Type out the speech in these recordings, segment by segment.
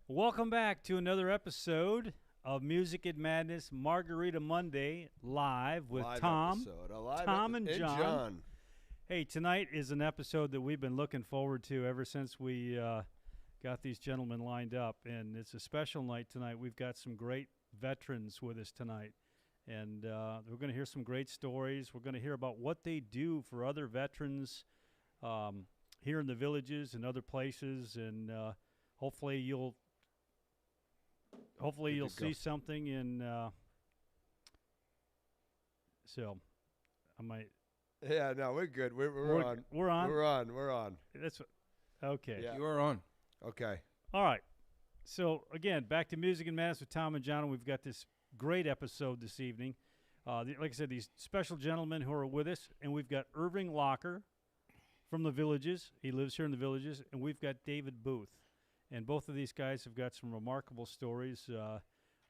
Welcome back to another episode of Music and Madness Margarita Monday live with Live Tom, episode. A live Tom epi- and John. Hey, tonight is an episode that we've been looking forward to ever since we got these gentlemen lined up, and it's a special night tonight. We've got some great veterans with us tonight, and we're going to hear some great stories. We're going to hear about what they do for other veterans here in the villages and other places, and hopefully you'll see something in. So, I might. Yeah, no, we're good. We're on. We're on. We're on. That's okay. Yeah. You are on. Okay. All right. So again, back to Music and Madness with Tom and John. And we've got this great episode this evening. Like I said, these special gentlemen who are with us, and we've got Irving Locker from the Villages. He lives here in the Villages, and we've got David Booth. And both of these guys have got some remarkable stories.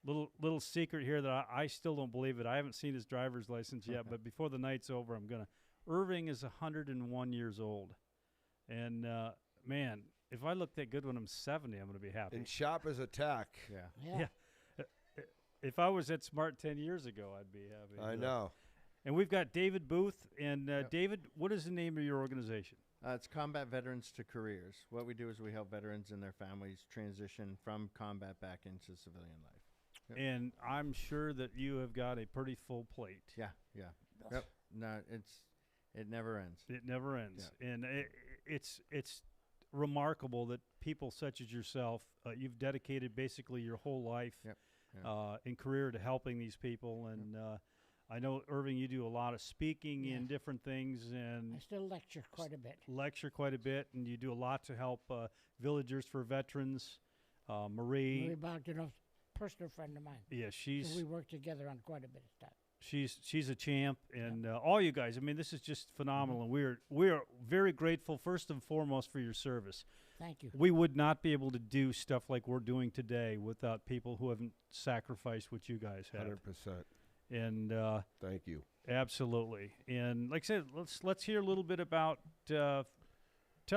Little secret here that I still don't believe it. I haven't seen his driver's license yet, but before the night's over, I'm gonna. Irving is 101 years old, and man, if I look that good when I'm 70, I'm gonna be happy. In Shopper's Attack. Yeah. If I was at Smart 10 years ago, I'd be happy. I know. And we've got David Booth. And David, what is the name of your organization? It's Combat Veterans to Careers. What we do is we help veterans and their families transition from combat back into civilian life. Yep. And I'm sure that you have got a pretty full plate. Yeah. Yep. No, it never ends. It never ends. Yeah. And it's remarkable that people such as yourself, you've dedicated basically your whole life Yep. and career to helping these people. And I know, Irving, you do a lot of speaking in different things. And I still lecture quite a bit. And you do a lot to help villagers for veterans. Marie Bogdanoff, personal friend of mine. Yeah, So we work together on quite a bit of stuff. She's a champ, and all you guys. I mean, this is just phenomenal, and we're very grateful first and foremost for your service. Thank you. We would not be able to do stuff like we're doing today without people who haven't sacrificed what you guys have. 100%. And Thank you. absolutely. And like I said, let's hear a little bit about. Tell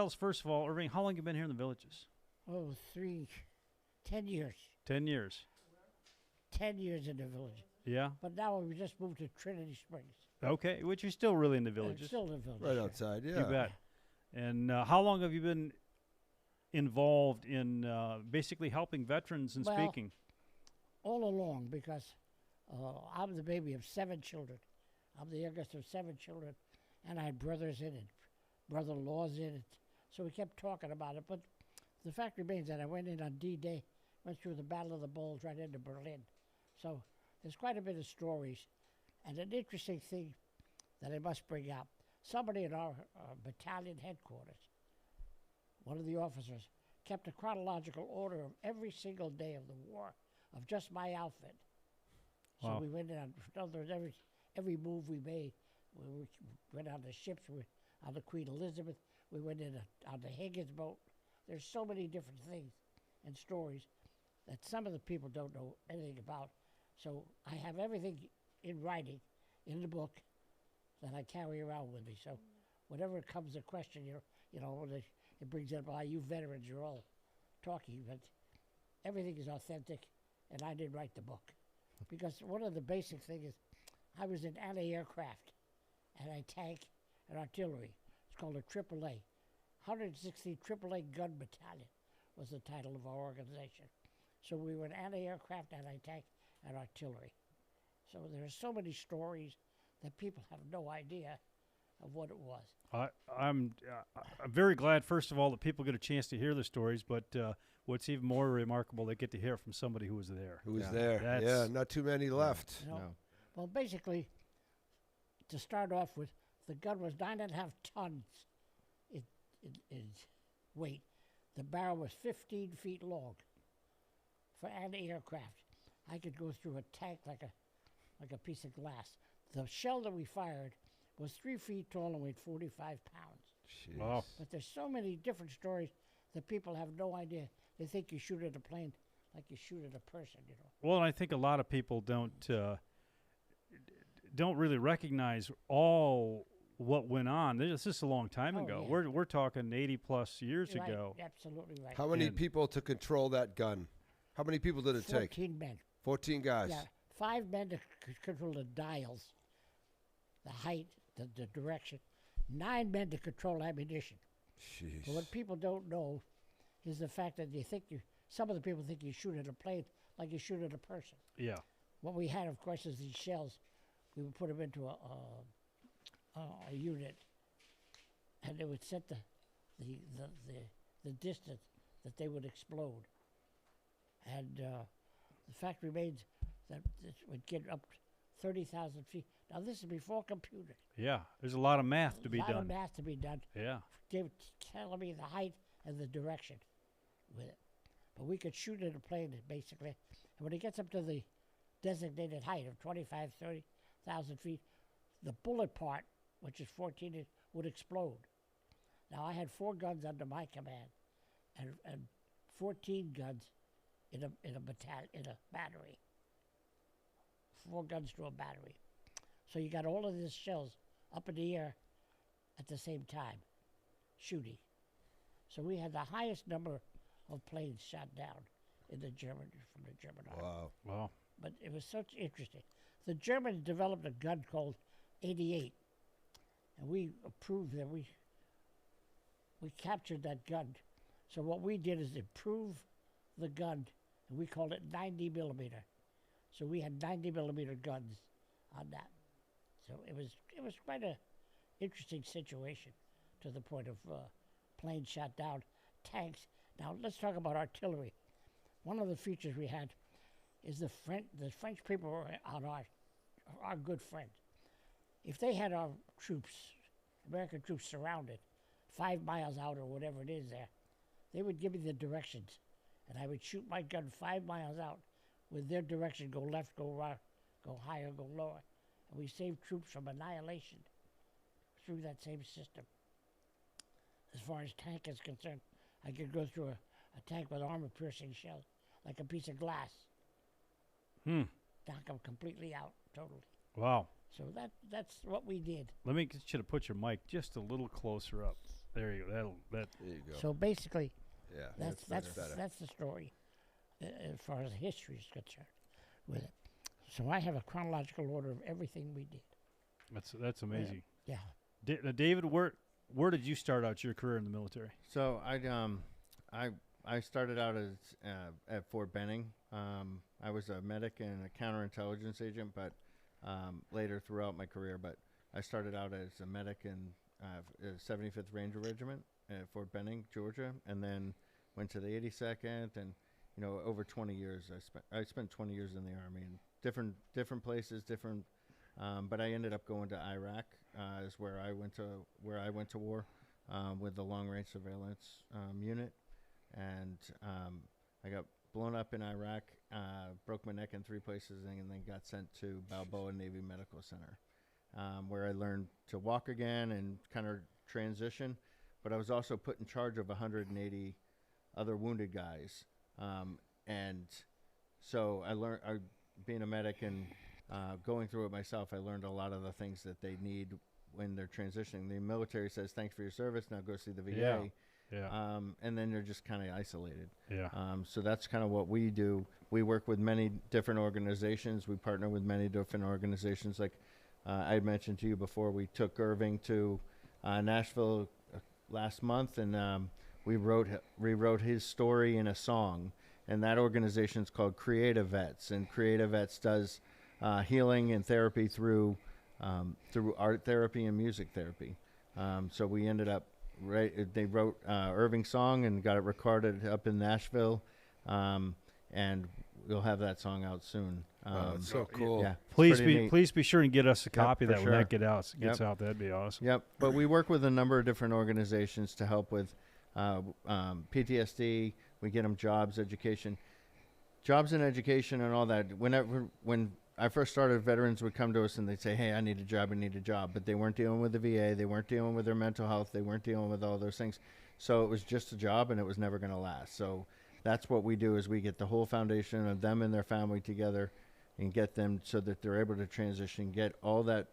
us first of all, Irving, how long have you been here in the Villages? 10 years. 10 years. 10 years in the village. Yeah. But now we just moved to Trinity Springs. Okay, which you're still really in the I'm Villages. still in the village. Right yeah. outside, yeah. You bet. And how long have you been involved in basically helping veterans and Well, speaking? All along, because I'm the baby of 7 children. I'm the youngest of 7 children, and I had brothers in it, brother-in-laws in it. So we kept talking about it. But the fact remains that I went in on D-Day, went through the Battle of the Bulge right into Berlin. So there's quite a bit of stories. And an interesting thing that I must bring up, somebody in our battalion headquarters, one of the officers, kept a chronological order of every single day of the war, of just my outfit. So Wow. we went in on every move we made. We went on the ships, on the Queen Elizabeth, we went in on the Higgins boat. There's so many different things and stories that some of the people don't know anything about. So I have everything in writing in the book that I carry around with me. So whenever it comes a question, it brings up, you veterans, you're all talking, but everything is authentic, and I did write the book. Because one of the basic things is I was in anti-aircraft, anti-tank, and artillery. It's called a AAA. 160 AAA Gun Battalion was the title of our organization. So we were in anti-aircraft, anti-tank, and artillery. So there are so many stories that people have no idea of what it was. I'm very glad, first of all, that people get a chance to hear the stories, but what's even more remarkable, they get to hear from somebody who was there. Who was Yeah. there? That's- Yeah, not too many left. No. Well, basically, to start off with, the gun was 9.5 tons in weight. The barrel was 15 feet long for anti-aircraft. I could go through a tank like a piece of glass. The shell that we fired was 3 feet tall and weighed 45 pounds. Jeez. Wow. But there's so many different stories that people have no idea. They think you shoot at a plane like you shoot at a person, Well, I think a lot of people don't really recognize all what went on. This is a long time Oh, ago. yeah. We're talking 80+ years Right, ago. absolutely right. How many And- people to control that gun? How many people did it take? 14 men. 14 guys. Yeah, 5 men to control the dials, the height, the direction. 9 men to control ammunition. Jeez. But what people don't know is the fact that some of the people think you shoot at a plane like you shoot at a person. Yeah. What we had, of course, is these shells. We would put them into a unit, and it would set the distance that they would explode. And the fact remains that this would get up 30,000 feet. Now, this is before computers. Yeah. There's a lot of math to be A lot done. of math to be done. Yeah. They were telling me the height and the direction with it. But we could shoot at a plane, basically. And when it gets up to the designated height of 25, 30,000 feet, the bullet part, which is 14 inch, would explode. Now, I had 4 guns under my command and 14 guns in a battery. 4 guns to a battery. So you got all of these shells up in the air at the same time, shooting. So we had the highest number of planes shot down from the German army. Wow. Wow. But it was such interesting. The Germans developed a gun called 88, and we approved that we captured that gun. So what we did is improve the gun, and we called it 90 millimeter. So we had 90 millimeter guns on that. So it was quite a interesting situation, to the point of planes shot down, tanks. Now let's talk about artillery. One of the features we had is the French people were on our good friends. If they had our troops, American troops surrounded, 5 miles out or whatever it is there, they would give me the directions, and I would shoot my gun 5 miles out with their direction: go left, go right, go higher, go lower. And we saved troops from annihilation through that same system. As far as tank is concerned, I could go through a tank with armor-piercing shells, like a piece of glass. Knock them completely out, totally. Wow. So that's what we did. Should have put your mic just a little closer up. There you go. There you go. So basically, yeah, that's better. the story, as far as history is concerned, with it. So I have a chronological order of everything we did. That's amazing. Yeah. David, where did you start out your career in the military? So I started out as at Fort Benning. I was a medic and a counterintelligence agent, but later throughout my career. But I started out as a medic in 75th Ranger Regiment at Fort Benning, Georgia, and then went to the 82nd, and over 20 years I spent 20 years in the Army in different places, but I ended up going to Iraq is where I went to war with the long range surveillance unit, and I got blown up in Iraq, broke my neck in 3 places, and then got sent to Balboa Navy Medical Center, where I learned to walk again and kind of transition. But I was also put in charge of 180 other wounded guys, and so I learned, being a medic and going through it myself, I learned a lot of the things that they need when they're transitioning. The military says, "Thanks for your service. Now go see the VA." Yeah. And then they're just kind of isolated. Yeah. So that's kind of what we do. We work with many different organizations. We partner with many different organizations. Like I had mentioned to you before, we took Irving to Nashville last month, and we rewrote his story in a song. And that organization is called Creative Vets, and Creative Vets does healing and therapy through art therapy and music therapy. So we ended up they wrote Irving's song and got it recorded up in Nashville, and we'll have that song out soon. It's so cool. Yeah, Please be sure and get us a copy of for that when sure. that gets out. That'd be awesome. Yep. But we work with a number of different organizations to help with PTSD. We get them jobs, education, and all that. When I first started, veterans would come to us and they'd say, "Hey, I need a job," but they weren't dealing with the VA. They weren't dealing with their mental health. They weren't dealing with all those things. So it was just a job, and it was never going to last. So that's what we do, is we get the whole foundation of them and their family together and get them so that they're able to transition, get all that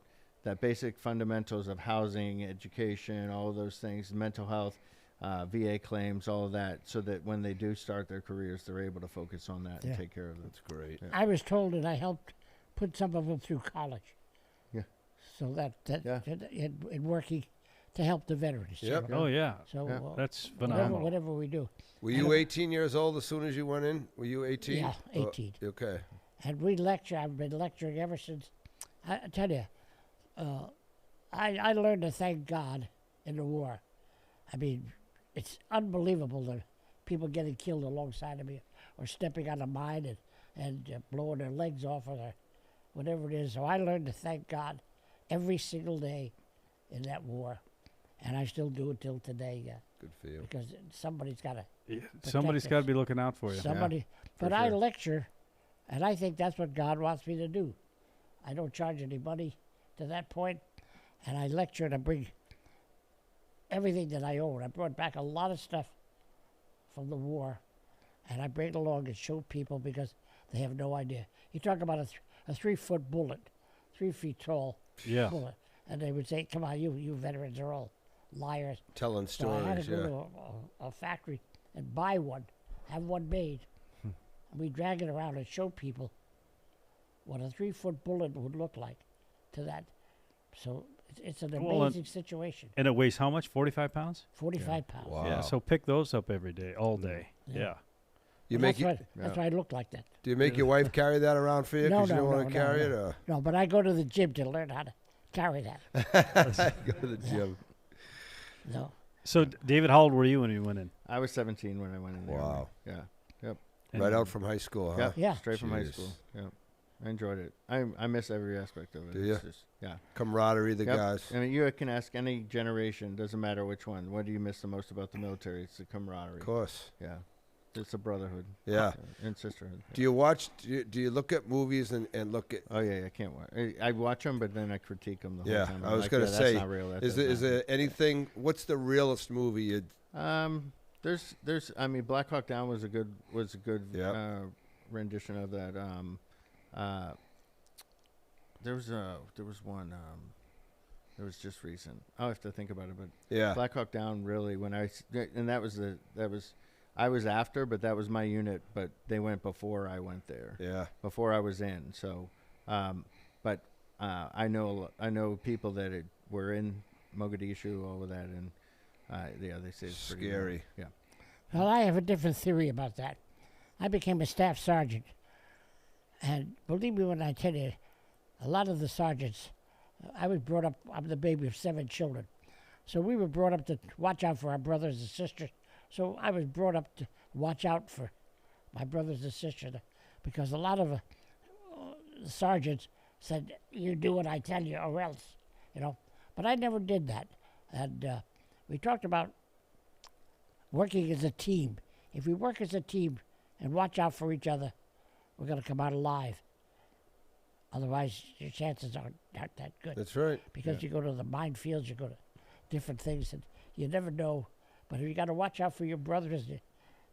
that basic fundamentals of housing, education, all of those things, mental health, VA claims, all of that, so that when they do start their careers, they're able to focus on that and take care of them. That's great. Yeah. I was told that I helped put some of them through college. Yeah. So that in working to help the veterans. Yep. Oh yeah, So Yeah. that's whatever, phenomenal. whatever we do. Were you 18 years old as soon as you went in? Were you 18? Yeah, 18. Okay. And we lecture. I've been lecturing ever since. I tell you, I learned to thank God in the war. I mean, it's unbelievable that people getting killed alongside of me or stepping on a mine and blowing their legs off or whatever it is. So I learned to thank God every single day in that war. And I still do it till today. Good for you. Because somebody's got to. Yeah, somebody's got to be looking out for you. Somebody. for But I sure. lecture, and I think that's what God wants me to do. I don't charge any money to that point, and I lecture and I bring everything that I own. I brought back a lot of stuff from the war, and I bring it along and show people because they have no idea. You talk about a 3-foot bullet, 3 feet tall Yeah. bullet, and they would say, "Come on, you veterans are all liars." Telling So I had to stories, go yeah. to a factory and buy one, have one made, and we drag it around and show people what a 3-foot bullet would look like to that. So it's an Well, amazing situation. And it weighs how much? 45 pounds? 45 pounds. Wow. Yeah. So pick those up every day, all day. Yeah. Yeah. You Well, make that's, it, why, that's why I look like that. do you make your wife carry that around for you No, because you no, don't want no, to no, carry no. it? Or? No, but I go to the gym to learn how to carry that. Go to the gym. No. So, David, how old were you when you went in? I was 17 when I went in there. Wow. Yeah. And Right out from high school, huh? Yeah. Yeah. Straight from high Jeez. school. Yeah. I enjoyed it. I miss every aspect of it. Do ya? It's just, yeah. Camaraderie, the Yep. guys. I mean, you can ask any generation, doesn't matter which one. What do you miss the most about the military? It's the camaraderie. Of course. Yeah. It's a brotherhood. Yeah. And sisterhood. Do you watch? Do you look at movies and look at? Oh yeah, I can't watch. I watch them, but then I critique them the Yeah, whole time. I I'm was like, gonna "Yeah, say, that's not real. That Is does there not anything? What's the realest movie you? There's I mean, Black Hawk Down was a good Yep. rendition of that. There was one that was just recent. I'll have to think about it, but Yeah. Black Hawk Down really and I was after, but that was my unit, but they went before I went there. Yeah. Before I was in. So, but I know people that were in Mogadishu, all of that, and yeah, they say it's pretty Scary. Yeah. Well, I have a different theory about that. I became a staff sergeant. And believe me when I tell you, a lot of the sergeants, I was brought up, I'm the baby of 7 children. So we were brought up to watch out for our brothers and sisters. So I was brought up to watch out for my brothers and sisters because a lot of the sergeants said, "You do what I tell you or else," you know. But I never did that. And we talked about working as a team. If we work as a team and watch out for each other, we're going to come out alive. Otherwise, your chances aren't that good. That's right. Because you go to the minefields, you go to different things, and you never know. But you got to watch out for your brothers,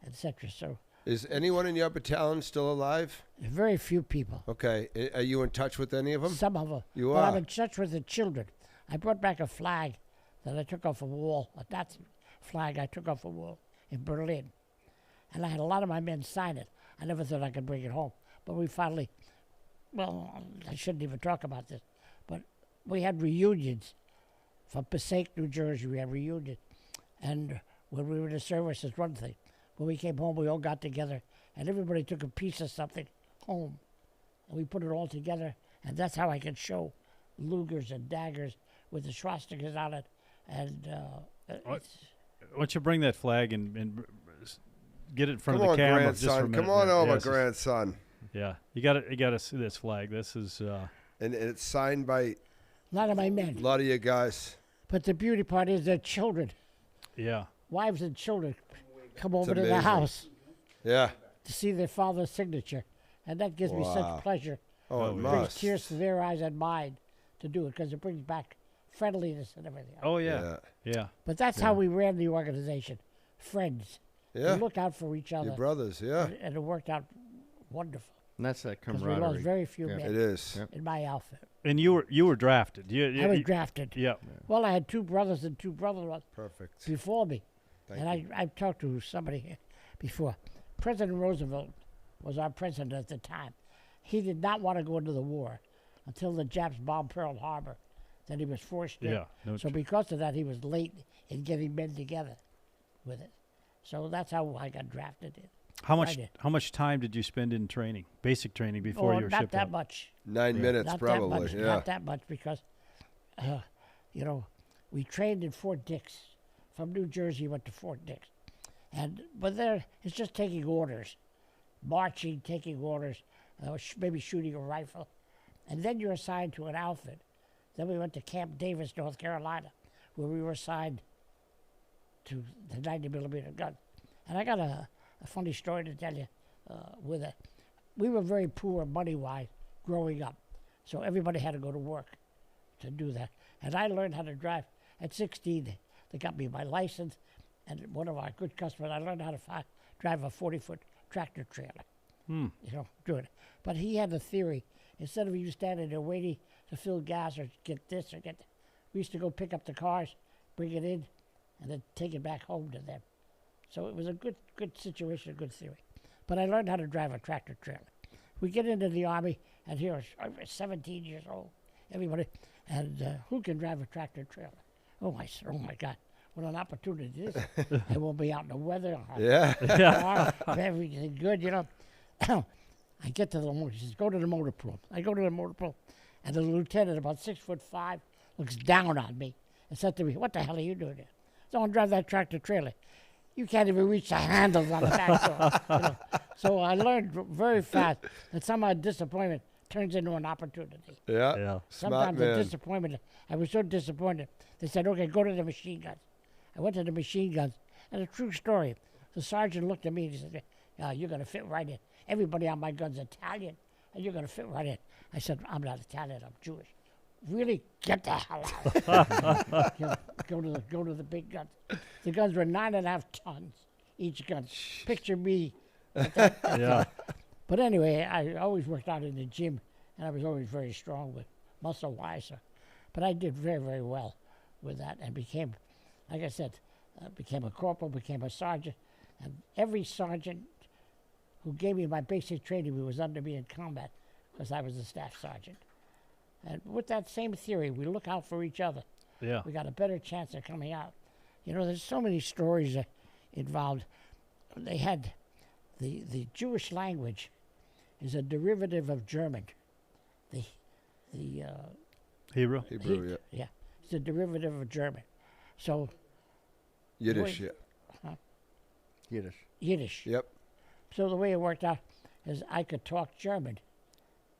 etc. So Is anyone in your battalion still alive? very few people. Okay. Are you in touch with any of them? Some of them. You but are. I'm in touch with the children. I brought back a flag that I took off a wall. That's flag I took off a wall in Berlin. And I had a lot of my men sign it. I never thought I could bring it home. But we finally, well, I shouldn't even talk about this, but we had reunions. From Passaic, New Jersey, we had reunions. And when we were in the service, it's one thing. When we came home, we all got together, and everybody took a piece of something home. And we put it all together, and that's how I can show Lugers and daggers with the swastikas on it. And What? it's, Why don't you bring that flag and get it in front Come of on, the camera just for a grandson. minute? Come on there. over, Yeah, this is- grandson. Yeah, you got to see this flag. This is And it's signed by a lot of my a men. lot of you guys. But the beauty part is their children, yeah. wives and children, come over to the amazing. house Yeah. to see their father's signature. And that gives me Wow. such pleasure. Oh, Oh, it yeah. It brings must. tears to their eyes and mine to do it because it brings back friendliness and everything else. Oh yeah, yeah. But that's how we ran the organization. Friends. Yeah. We looked out for each other. Your brothers. Yeah. And it worked out wonderful. And that's that Because we camaraderie. lost very few Yeah. men It is. Yep. in my outfit. And you were drafted. I was drafted. Yeah. Well, I had 2 brothers and 2 brother-in-laws Perfect. before me. Thank And you. I've talked to somebody here before. President Roosevelt was our president at the time. He did not want to go into the war until the Japs bombed Pearl Harbor. Then he was forced in. Yeah. No So because of that, he was late in getting men together with it. So that's how I got drafted in. How much time did you spend in training, basic training, before you were not shipped that out? much. 9 minutes, Not probably. that much. Yeah. Not that much because, we trained in Fort Dix. From New Jersey, went to Fort Dix, but there it's just taking orders, marching, taking orders, maybe shooting a rifle, and then you're assigned to an outfit. Then we went to Camp Davis, North Carolina, where we were assigned to the 90 millimeter gun. And I got a funny story to tell you with it. We were very poor money-wise growing up, so everybody had to go to work to do that. And I learned how to drive at 16. They got me my license, and one of our good customers, I learned how to drive a 40-foot tractor trailer. Do it. But he had a theory. Instead of you standing there waiting to fill gas or get this or get that, we used to go pick up the cars, bring it in, and then take it back home to them. So it was a good situation, a good theory. But I learned how to drive a tractor trailer. We get into the Army, and here I was 17 years old, everybody, and who can drive a tractor trailer? Oh my God, what an opportunity this is. I won't be out in the weather. Yeah. Everything good, I get to the motor. He says, go to the motor pool. I go to the motor pool, and the lieutenant, about 6'5", looks down on me and said to me, what the hell are you doing here? Don't drive that tractor trailer. You can't even reach the handles on the back door. So I learned very fast that somehow disappointment turns into an opportunity. Yeah. Yeah. Smart Sometimes man. a disappointment. I was so disappointed. They said, okay, go to the machine guns. I went to the machine guns. And a true story. The sergeant looked at me and he said, you're going to fit right in. Everybody on my gun's Italian, and you're going to fit right in. I said, I'm not Italian, I'm Jewish. Really? Get the hell out. Go to the big guns. The guns were 9.5 tons, each gun. Picture me. Yeah. But anyway, I always worked out in the gym, and I was always very strong with muscle-wise. But I did very, very well with that and became, like I said, became a corporal, became a sergeant. And every sergeant who gave me my basic training who was under me in combat because I was a staff sergeant. And with that same theory, we look out for each other. Yeah. We got a better chance of coming out. There's so many stories involved. They had the Jewish language is a derivative of German. The Hebrew. Hebrew, yeah. it's a derivative of German. So Yiddish, Wait. yeah. Yiddish. Yep. So the way it worked out is I could talk German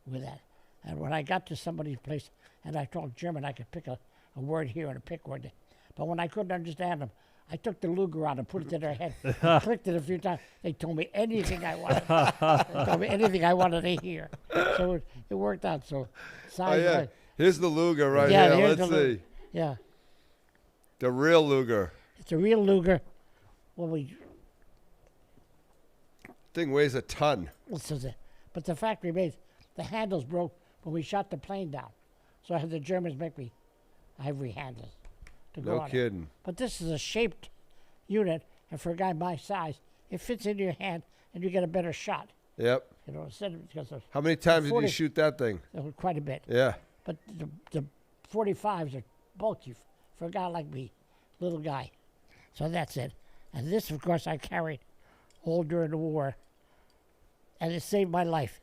with that. And when I got to somebody's place and I talked German, I could pick a word here and a pick word there. But when I couldn't understand them, I took the Luger out and put it to their head, clicked it a few times. They told me anything I wanted. They told me anything I wanted to hear. So it worked out. So Oh, size yeah. wise- Here's the Luger right Yeah, here. here's Let's the Luger. see. yeah, The real Luger. it's a real Luger. Well, Thing weighs a ton. this is it. But the fact remains, the handles broke when we shot the plane down. So I had the Germans make me ivory handles to go No on it. kidding. But this is a shaped unit, and for a guy my size, it fits into your hand, and you get a better shot. Yep. Instead of because of How many times did 40 you shoot that thing? quite a bit. Yeah. But the 45s are bulky for a guy like me, little guy. So that's it. And this, of course, I carried all during the war, and it saved my life.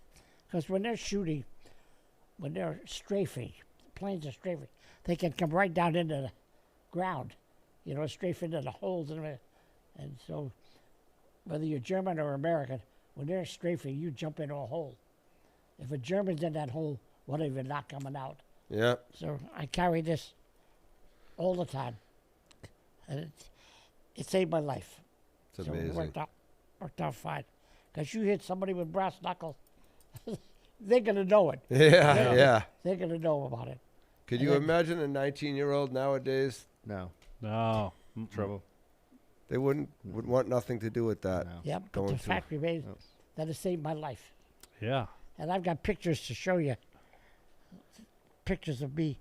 Because when they're shooting, when they're strafing, planes are strafing, they can come right down into the ground, strafe into the holes. And so whether you're German or American, when they're strafing, you jump into a hole. If a German's in that hole, what if you're not coming out? Yeah. So I carry this all the time. And it saved my life. It's So amazing. it worked out fine. Because you hit somebody with brass knuckles, they're going to know it. Yeah, yeah. They're going to know about it. Could And you then- imagine a 19-year-old nowadays? No. No. Trouble. They would want nothing to do with that. No. Yep, but Going the through. fact remains Oh. that it saved my life. Yeah. And I've got pictures to show you. pictures of me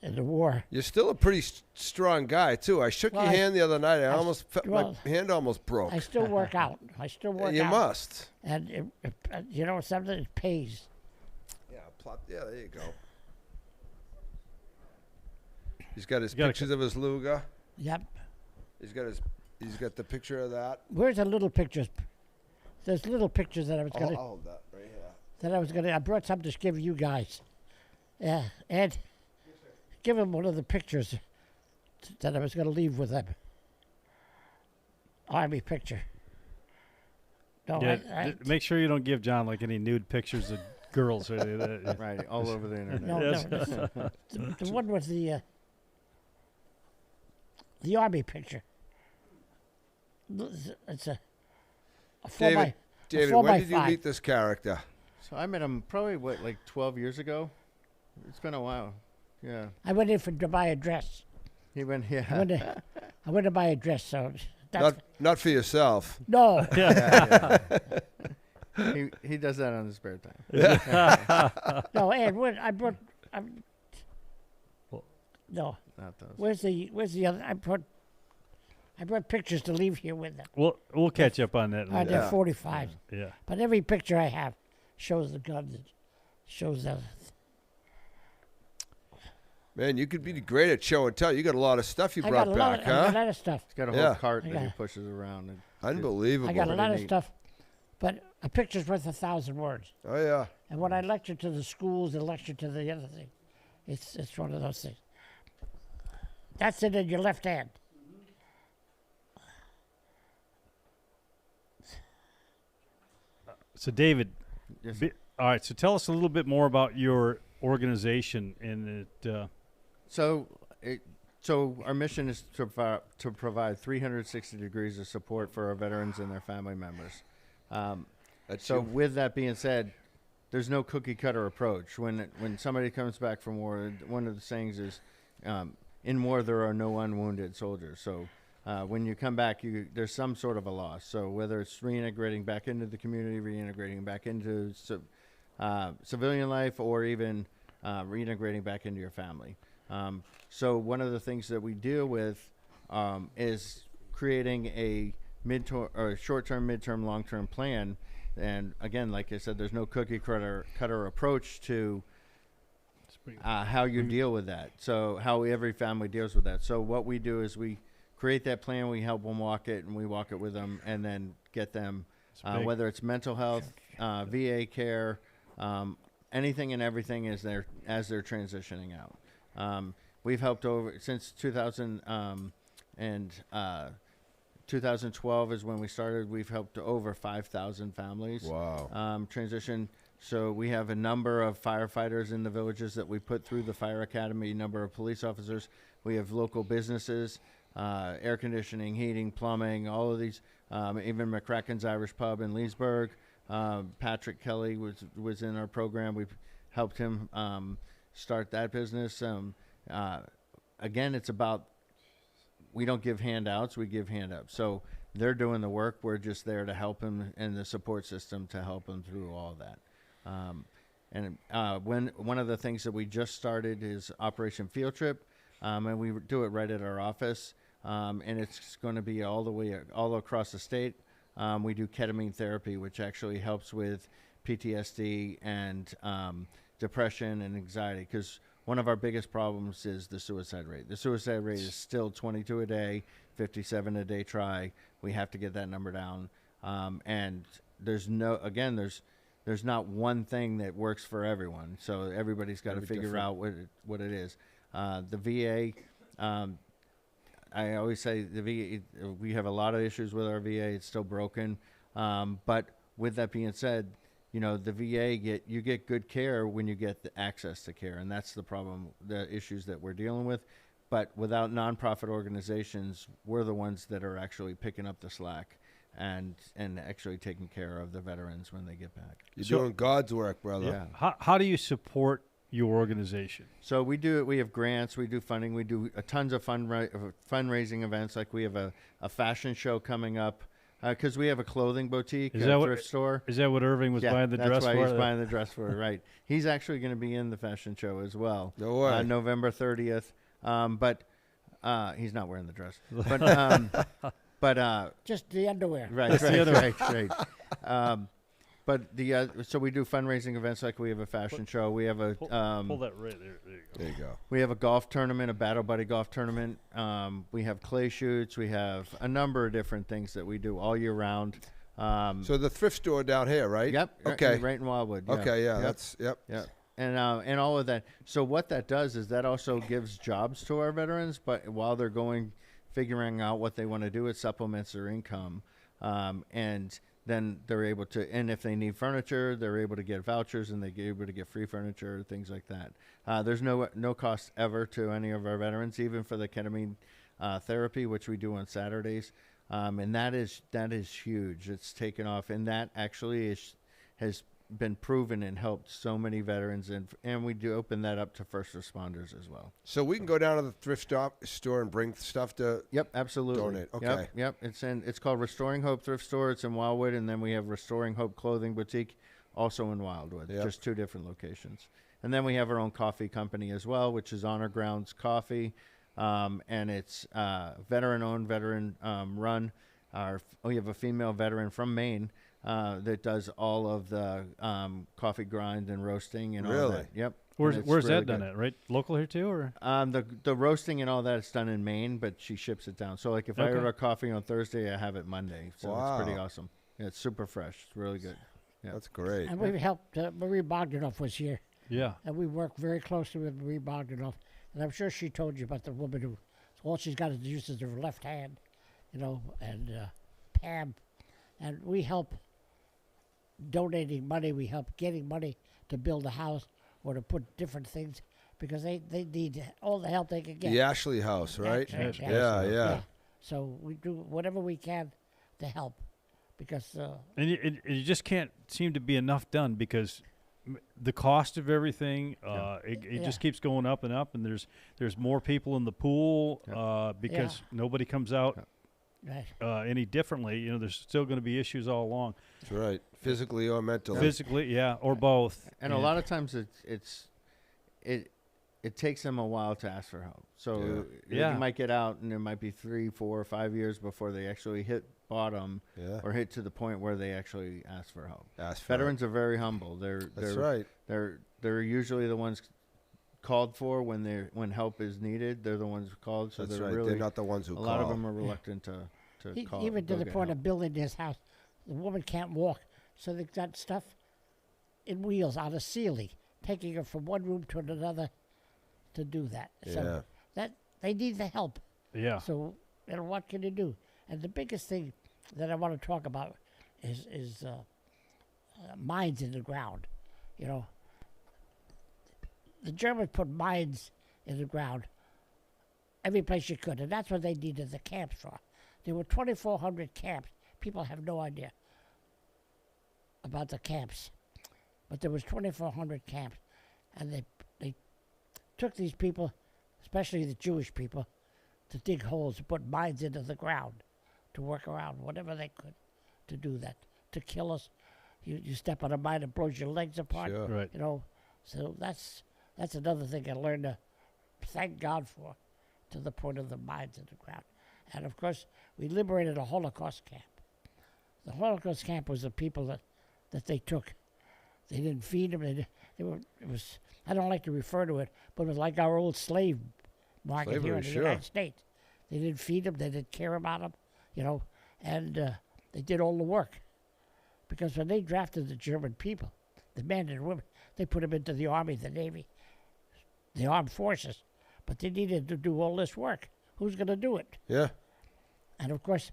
in the war. You're still a pretty strong guy too. I shook Well, your hand the other night. I Almost well, my hand almost broke. I still work out. I still work You out. must. And you know something? It pays. Yeah, plop. Yeah, there you go. He's got his You gotta pictures of his Luger. Yep. He's got the picture of that. Where's the little pictures? There's little pictures that I was I'll gonna hold that right here. I brought some to give you guys. Yeah, Ed, give him one of the pictures that I was gonna leave with them. Army picture. No, Yeah, I make sure you don't give John like any nude pictures of girls or anything like that. Right, all over the internet. no, Yes. the one with the army picture. It's a 4 by David, 4 when by did you 5. meet this character? So I met him probably, like 12 years ago? It's been a while. Yeah. I went in to buy a dress. He went, yeah. I went to buy a dress, so that's Not for yourself. no. Yeah, yeah. He does that on his spare time. No, Ed, I brought. No, Not those. where's the other? I brought pictures to leave here with them. We'll catch up on that. later. They're Yeah. 45. Yeah. But every picture I have shows the gun. Shows the. Man, you could be great at show and tell. You got a lot of stuff you I brought got a lot back, of, I got huh? a lot of stuff. He's got a whole Yeah. cart I that he got- pushes around. And Unbelievable. I got a lot of neat. stuff, but a picture's worth 1,000 words. Oh yeah. And when I lecture to the schools and lecture to the other thing, it's one of those things. That's it in your left hand. So David, Yes, all right. So tell us a little bit more about your organization and it. So, so our mission is to provide 360 degrees of support for our veterans and their family members. That's So, you. with that being said, there's no cookie cutter approach. When somebody comes back from war, one of the sayings is, "In war, there are no unwounded soldiers." So, when you come back, there's some sort of a loss. So, whether it's reintegrating back into the community, reintegrating back into civilian life, or even reintegrating back into your family. So one of the things that we deal with is creating a short-term, midterm, long-term plan. And again, like I said, there's no cookie cutter approach to how you deal with that. So how every family deals with that. So what we do is we create that plan, we help them walk it, and we walk it with them, and then get them, whether it's mental health, VA care, anything and everything as they're transitioning out. We've helped over since 2012 is when we started. We've helped over 5,000 families Wow. transition. So we have a number of firefighters in the villages that we put through the fire academy, number of police officers. We have local businesses, air conditioning, heating, plumbing, all of these, even McCracken's Irish Pub in Leesburg. Patrick Kelly was in our program. We've helped him start that business. Again, it's about, we don't give handouts, we give hand ups. So they're doing the work. We're just there to help them, and the support system to help them through all of that. When one of the things that we just started is Operation Field Trip, and we do it right at our office, and it's going to be all across the state. We do ketamine therapy, which actually helps with PTSD and depression and anxiety, because one of our biggest problems is the suicide rate. The suicide rate is still 22 a day, 57 a day try. We have to get that number down. And there's not one thing that works for everyone. So everybody's got to figure out what it is. The VA, I always say the VA, we have a lot of issues with our VA. It's still broken. But with that being said, the VA you get good care when you get the access to care, and that's the problem, the issues that we're dealing with. But without nonprofit organizations, we're the ones that are actually picking up the slack and actually taking care of the veterans when they get back. You're doing God's work, brother. Yeah. How do you support your organization? So we do it. We have grants. We do funding. We do tons of fundraising events. Like we have a fashion show coming up because we have a clothing boutique, Is a that what- thrift store. Is that what Irving was Yeah, buying the that's dress why for? he's buying the dress for. Right. He's actually going to be in the fashion show as well. No way. November 30th. But he's not wearing the dress. But Just the underwear. right, the other- right. But so we do fundraising events, like we have a fashion show. We have a Pull that right there. There you go. There you go. we have a golf tournament, a Battle Buddy golf tournament. We have clay shoots. We have a number of different things that we do all year round. So the thrift store down here, right? Yep. Okay. Right in Wildwood. Yeah. Okay. Yeah. Yep. That's yep. Yeah, and all of that. So what that does is that also gives jobs to our veterans, but while they're figuring out what they want to do, it supplements their income, and then they're able to. And if they need furniture, they're able to get vouchers, and they're able to get free furniture, things like that. There's no cost ever to any of our veterans, even for the ketamine therapy, which we do on Saturdays, and that is huge. It's taken off, and that actually has been proven and helped so many veterans, and we do open that up to first responders as well. So we can go down to the thrift store and bring stuff to. Yep, absolutely. Donate, okay. Yep. It's called Restoring Hope Thrift Store. It's in Wildwood, and then we have Restoring Hope Clothing Boutique, also in Wildwood. Yep. Just two different locations. And then we have our own coffee company as well, which is Honor Grounds Coffee, and it's veteran-owned, veteran-run. We have a female veteran from Maine that does all of the coffee grind and roasting and all Really? that. Yep. Where's And it's where's really that done good. at? Right, local here too, or The roasting and all that is done in Maine, but she ships it down. So like if I Okay. order coffee on Thursday, I have it Monday. So it's pretty Wow. awesome. Yeah, it's super fresh. It's really good. Yeah. That's great. And we've helped, Marie Bogdanoff was here, yeah? and we work very closely with Marie Bogdanoff. And I'm sure she told you about the woman who, all she's got to use is her left hand, and Pam. And we help donating money, we help getting money to build a house or to put different things, because they need all the help they can get. The Ashley House, right? That's right, Yeah. So we do whatever we can to help, because And you just can't seem to be enough done because the cost of everything, it just keeps going up and up, and there's more people in the pool because nobody comes out right. any differently. There's still going to be issues all along, That's right. Physically or mentally. physically, or both. And a lot of times it takes them a while to ask for help. So Yeah. you might get out, and it might be 3, 4, or 5 years before they actually hit bottom Yeah. or hit to the point where they actually ask for help. Ask for Veterans are very humble. That's right. They're usually the ones called for when help is needed. They're the ones called. So That's they're right. really They're not the ones who a call. lot of them are reluctant to call. Even to go the get point help. of building this house, the woman can't walk, so they've got stuff in wheels on a ceiling, taking her from one room to another to do that. So Yeah. that they need the help. Yeah. So what can you do? And the biggest thing that I want to talk about is mines in the ground. The Germans put mines in the ground every place you could, and that's what they needed the camps for. There were 2,400 camps. People have no idea about the camps, but there was 2,400 camps, and they took these people, especially the Jewish people, to dig holes, to put mines into the ground, to work around whatever they could to do that, to kill us. You step on a mine, it blows your legs apart. Sure. Right. So that's another thing I learned to thank God for, to the point of the mines in the ground. And of course, we liberated a Holocaust camp. The Holocaust camp was the people that they took. They didn't feed them. It was, I don't like to refer to it, but it was like our old slave market here Slavery, in the sure. United States. They didn't feed them. They didn't care about them, and they did all the work. Because when they drafted the German people, the men and women, they put them into the Army, the Navy, the armed forces. But they needed to do all this work. Who's going to do it? Yeah. And of course,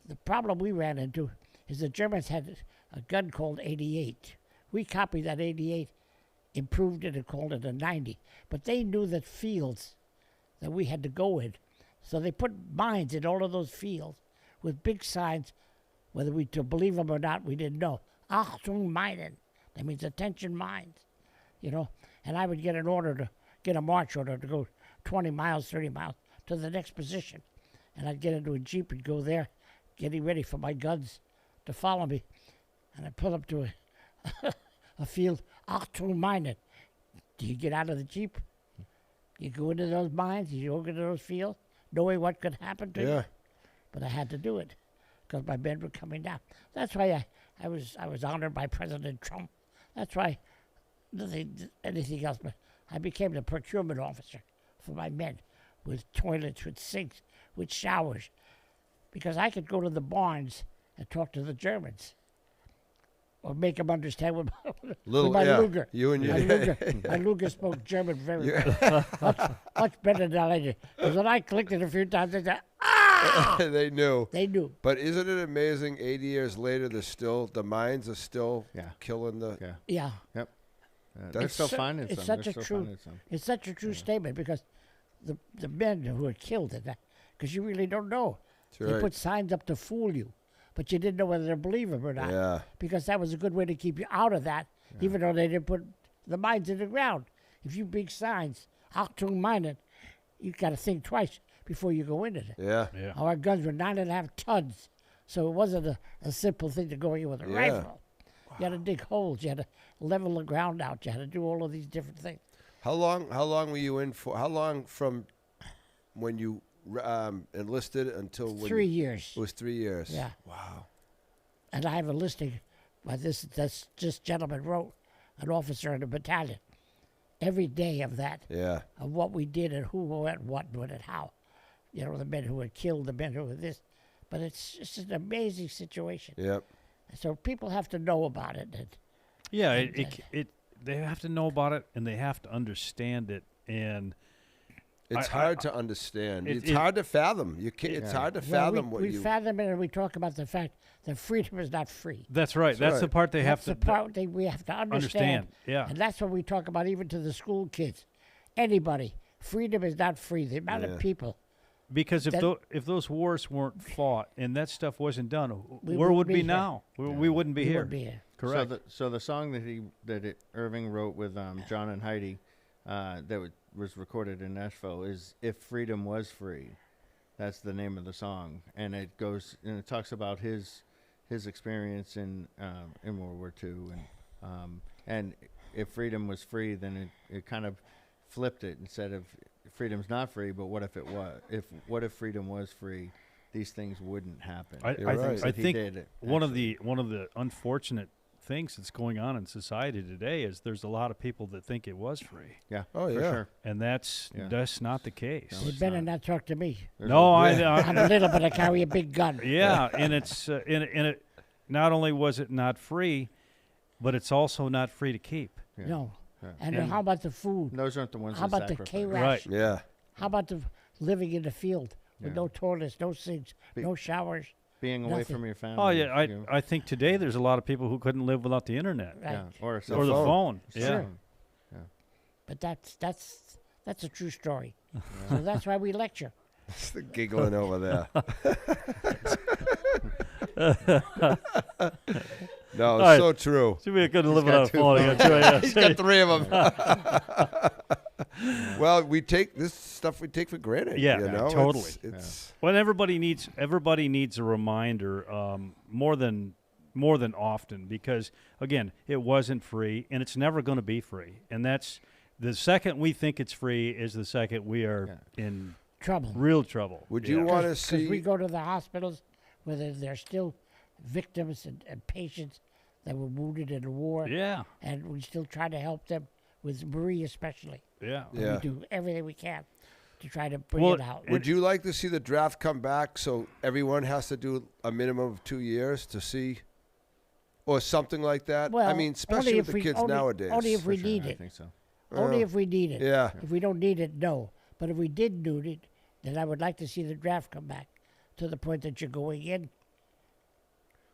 the problem we ran into is the Germans had a gun called 88. We copied that 88, improved it, and called it a 90. But they knew that fields that we had to go in. So they put mines in all of those fields with big signs. Whether we to believe them or not, we didn't know. Achtung meinen. That means attention mines. And I would get a march order to go 20 miles, 30 miles to the next position. And I'd get into a Jeep and go there, getting ready for my guns to follow me. And I pull up to a field, Achtung Minen. Do you get out of the Jeep? You go into those mines, you go into those fields, knowing what could happen to you. But I had to do it because my men were coming down. That's why I was honored by President Trump. That's why anything else. But I became the procurement officer for my men, with toilets, with sinks, with showers, because I could go to the barns and talk to the Germans, or make them understand with my Luger. You and my your Luger. My Luger spoke German very well, much better than I did. Because when I clicked it a few times, they said, "Ah!" They knew. They knew. But isn't it amazing? 80 years later, the mines are still Yeah. killing the. Yeah. Yeah. They're That's still so- finding it's some. such They're a still true- finding some. It's such a true statement because the men who were killed in that, because you really don't know. That's They right. put signs up to fool you, but you didn't know whether to believe them or not. Yeah. Because that was a good way to keep you out of that, even though they didn't put the mines in the ground. If you big signs, Achtung Minen, you got to think twice before you go into it. Yeah. Yeah. Our guns were 9.5 tons, so it wasn't a simple thing to go in with a Yeah. rifle. You had to dig holes. You had to level the ground out. You had to do all of these different things. How long were you in for? How long from when you enlisted until when 3 years. It was 3 years. Yeah. Wow. And I have a listing by this gentleman wrote, an officer in a battalion, every day of that, Yeah. of what we did and who went what and how. You know, the men who were killed, the men who were this. But it's just an amazing situation. Yep. So people have to know about it. And Yeah, And, they have to know about it and they have to understand it. And It's I- hard to understand. it- It's it- hard to fathom. You can't. It's Yeah. hard to well, fathom we, what we you. fathom it and we talk about the fact that freedom is not free. that's right. That's the right. part they That's have the to part we have to understand. Yeah. And that's what we talk about even to the school kids. Anybody. Freedom is not free. The amount Yeah. of people. Because if that- if those wars weren't fought and that stuff wasn't done, We where wouldn't would be we here. now? We wouldn't be we here. would be here. Correct. So the song that Irving wrote with John and Heidi, that was recorded in Nashville, is "If Freedom Was Free." That's the name of the song, and it talks about his experience in World War II, and if freedom was free, then it kind of flipped it and said, if freedom's not free, but what if it was? What if freedom was free? These things wouldn't happen. You're right. I He think did, one of actually. the unfortunate things that's going on in society today is there's a lot of people that think it was free, Yeah. Oh, for yeah. sure. and that's Yeah. not the case. No, They it's better not. not talk to me. There's No, a- I'm a little, but I carry a big gun. Yeah, and it's and it not only was it not free, but it's also not free to keep. Yeah. No. Yeah. And, And- how about the food? Those aren't the ones. How that about the sacrifice. K-Rap? Right. Yeah. How about the living in the field with Yeah. no toilets, no sinks, Be- no showers? Being away Nothing. from your family. Oh yeah, you know. I think today there's a lot of people who couldn't live without the internet Right. Yeah. Or a The or the phone. phone. Yeah. Sure. But that's a true story. So that's why we lecture. It's the giggling over there. No, it's right. so true. Should be good to live got without a two phone. You got two, yeah. He's got 3 of them. Well, we take this stuff we take for granted. Yeah, you yeah, know? totally. It's Well, everybody needs a reminder more than often, because again, it wasn't free and it's never going to be free. And that's the second we think it's free is the second we are in Trouble. real trouble. Would Yeah. you want to Because we see? go to the hospitals where there's still victims and patients that were wounded in the war, Yeah, and we still try to help them with Marie especially. yeah. And Yeah. we do everything we can to try to bring Well, it out. Would you like to see the draft come back so everyone has to do a minimum of 2 years to see, or something like that? I Well, mean, only especially with if the we- kids only- nowadays. only if For we sure, need I it. think so. Only Well, if we need it. Yeah. If we don't need it, no. But if we did need it, then I would like to see the draft come back to the point that you're going in.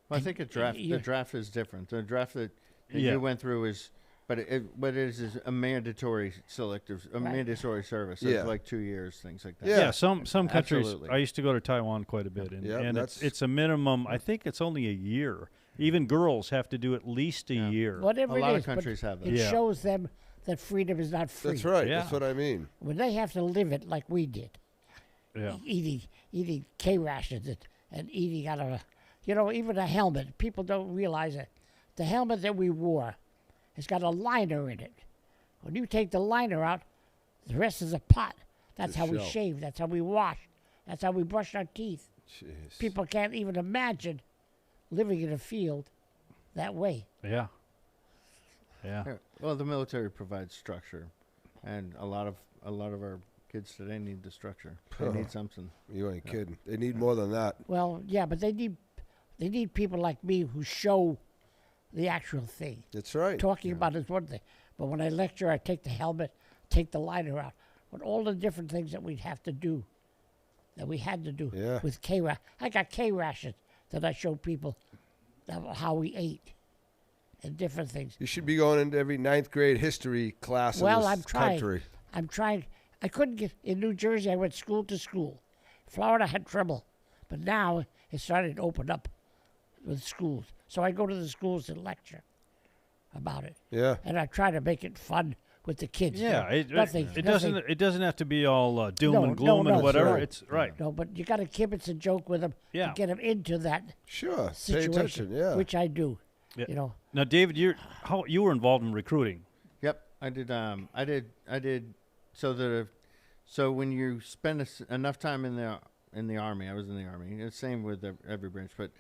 Well, I And think y- the draft is different. The draft that Yeah. you went through is, but it is a mandatory Right. mandatory service. Yeah. Of like 2 years, things like that. Yeah. Yeah, some countries. Absolutely. I used to go to Taiwan quite a bit, and, Yep, and that's- it's a minimum. I think it's only a year. Even girls have to do at least a Yeah. year. Whatever A lot it of is, but countries have that. it Yeah. shows them that freedom is not free. That's right. That's Yeah. what I mean. When they have to live it like we did, Yeah, eating K rations and eating out of a, you know, even a helmet. People don't realize it. The helmet that we wore has got a liner in it. When you take the liner out, the rest is a pot. That's The how we shell. shave. That's how we wash. That's how we brush our teeth. Jeez. People can't even imagine living in a field that way. Yeah. Yeah. Yeah. Well, the military provides structure, and a lot of our kids today need the structure. They need something. You ain't kidding. They need more than that. Well, yeah, but they need people like me who show the actual thing. That's right. Talking about is one thing, but when I lecture, I take the helmet, take the liner out, but all the different things that we'd have to do, that we had to do Yeah. with K-rash. I got K-rations that I show people how we ate and different things. You should be going into every 9th grade history class Well, in this I'm trying. country. I'm trying. I couldn't get in New Jersey. I went school to school. Florida had trouble, but now it's starting to open up with schools. So I go to the schools and lecture about it, Yeah. and I try to make it fun with the kids. Yeah, Nothing- it doesn't. It doesn't have to be all doom No, and gloom no, and whatever. no. It's right. No, but you got to kibitz and joke with them Yeah. to get them into that Sure. Pay situation, attention. Yeah. which I do. Yeah. You know, Now, David, you were involved in recruiting. Yep, I did. I did. So when you spend enough time in the army, I was in the army. It's the same with every branch, but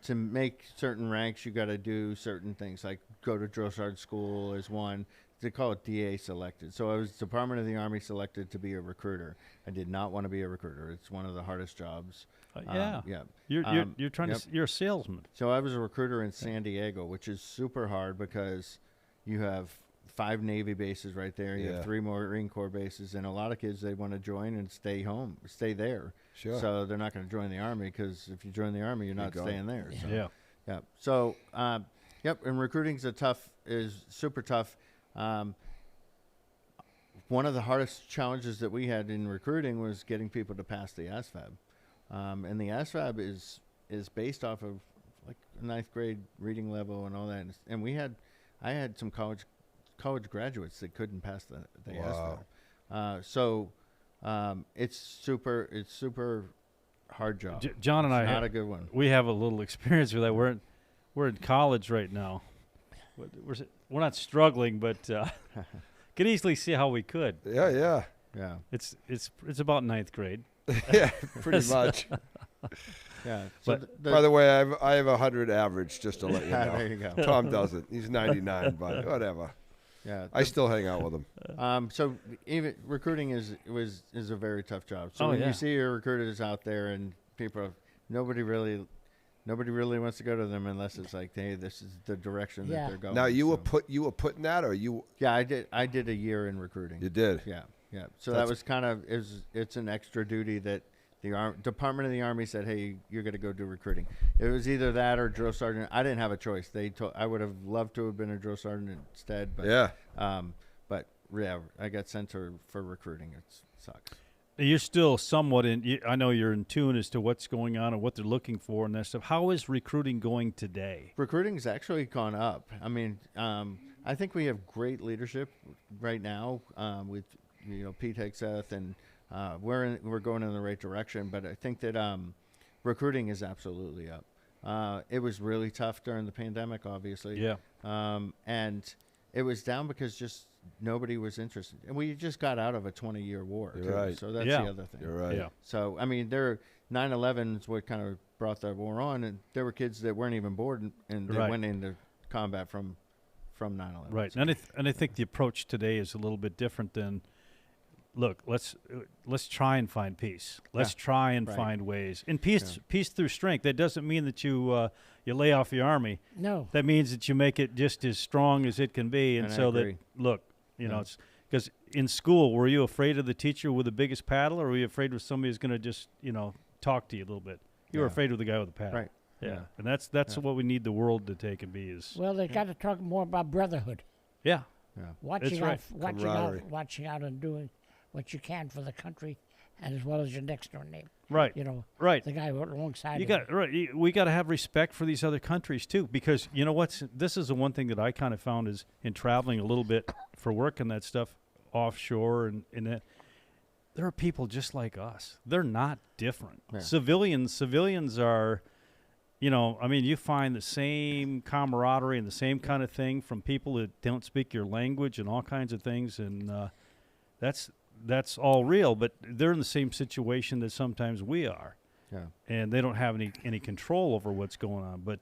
to make certain ranks, you got to do certain things, like go to drill sergeant school is one. They call it DA selected. So I was Department of the Army selected to be a recruiter. I did not want to be a recruiter. It's one of the hardest jobs. Yeah. Yeah. You're trying yep. to. You're a salesman. So I was a recruiter in San Diego, which is super hard because you have 5 Navy bases right there. You Yeah. have 3 Marine Corps bases, and a lot of kids, they want to join and stay home, stay there. Sure. So they're not going to join the Army because if you join the Army, you're not gone. staying there. So, Yeah. yeah. So, yep. And recruiting's is super tough. One of the hardest challenges that we had in recruiting was getting people to pass the ASVAB. And the ASVAB is based off of like a 9th grade reading level and all that. And I had some college graduates that couldn't pass the Wow. ASVAB. It's super hard job. John and I It's not have, a good one. we have a little experience with that. We're in college right now. We're not struggling, but could easily see how we could. Yeah. Yeah. Yeah. It's about 9th grade. Yeah. Pretty much. Yeah. So But- By the way, I have 100 average, just to let you know. there you go. Tom doesn't. He's 99, but whatever. Yeah. I still hang out with him. So even recruiting is a very tough job. So Oh, when yeah. you see your recruiters out there and nobody really wants to go to them unless it's like, hey, this is the direction Yeah. that they're going. Now you were so- putting that, or you Yeah, I did a year in recruiting. you did. Yeah. So That's- that was kind of it's an extra duty that the Department of the Army said, hey, you're going to go do recruiting. It was either that or drill sergeant. I didn't have a choice. I would have loved to have been a drill sergeant instead, but Yeah. but yeah, I got sent for recruiting. It sucks. You're still somewhat I know you're in tune as to what's going on and what they're looking for and that stuff. How is recruiting going today? Recruiting's actually gone up. I mean, I think we have great leadership right now with Pete Hegseth, and we're going in the right direction. But I think that recruiting is absolutely up. It was really tough during the pandemic, obviously. Yeah. And it was down because just nobody was interested, and we just got out of a 20-year war. You're too, right. So that's Yeah. the other thing. You're right. Yeah. So I mean, 9/11 is what kind of brought the war on, and there were kids that weren't even born, and they Right. went into combat from 9/11. Right. So- And I think the approach today is a little bit different than, look, let's try and find peace. Let's try and Right. find ways. And peace Yeah. peace through strength. That doesn't mean that you lay off your army. no. That means that you make it just as strong as it can be. And And I so agree. that, look, you know, Yeah. it's because in school, were you afraid of the teacher with the biggest paddle, or were you afraid of somebody who's going to just, talk to you a little bit? You were Yeah. afraid of the guy with the paddle. Right. Yeah. Yeah. And that's Yeah. what we need the world to take and be is, Well, they got to talk more about brotherhood. yeah. Yeah. Watching right. out, Camaraderie. watching out, and doing what you can for the country, and as well as your next door neighbor. Right. Right. The guy alongside. You of got right. We got to have respect for these other countries too, because you know what's. This is the one thing that I kind of found is in traveling a little bit for work and that stuff offshore and that there are people just like us. They're not different. Yeah. Civilians are, I mean, you find the same camaraderie and the same kind of thing from people that don't speak your language and all kinds of things, and that's all real. But they're in the same situation that sometimes we are, and they don't have any control over what's going on. But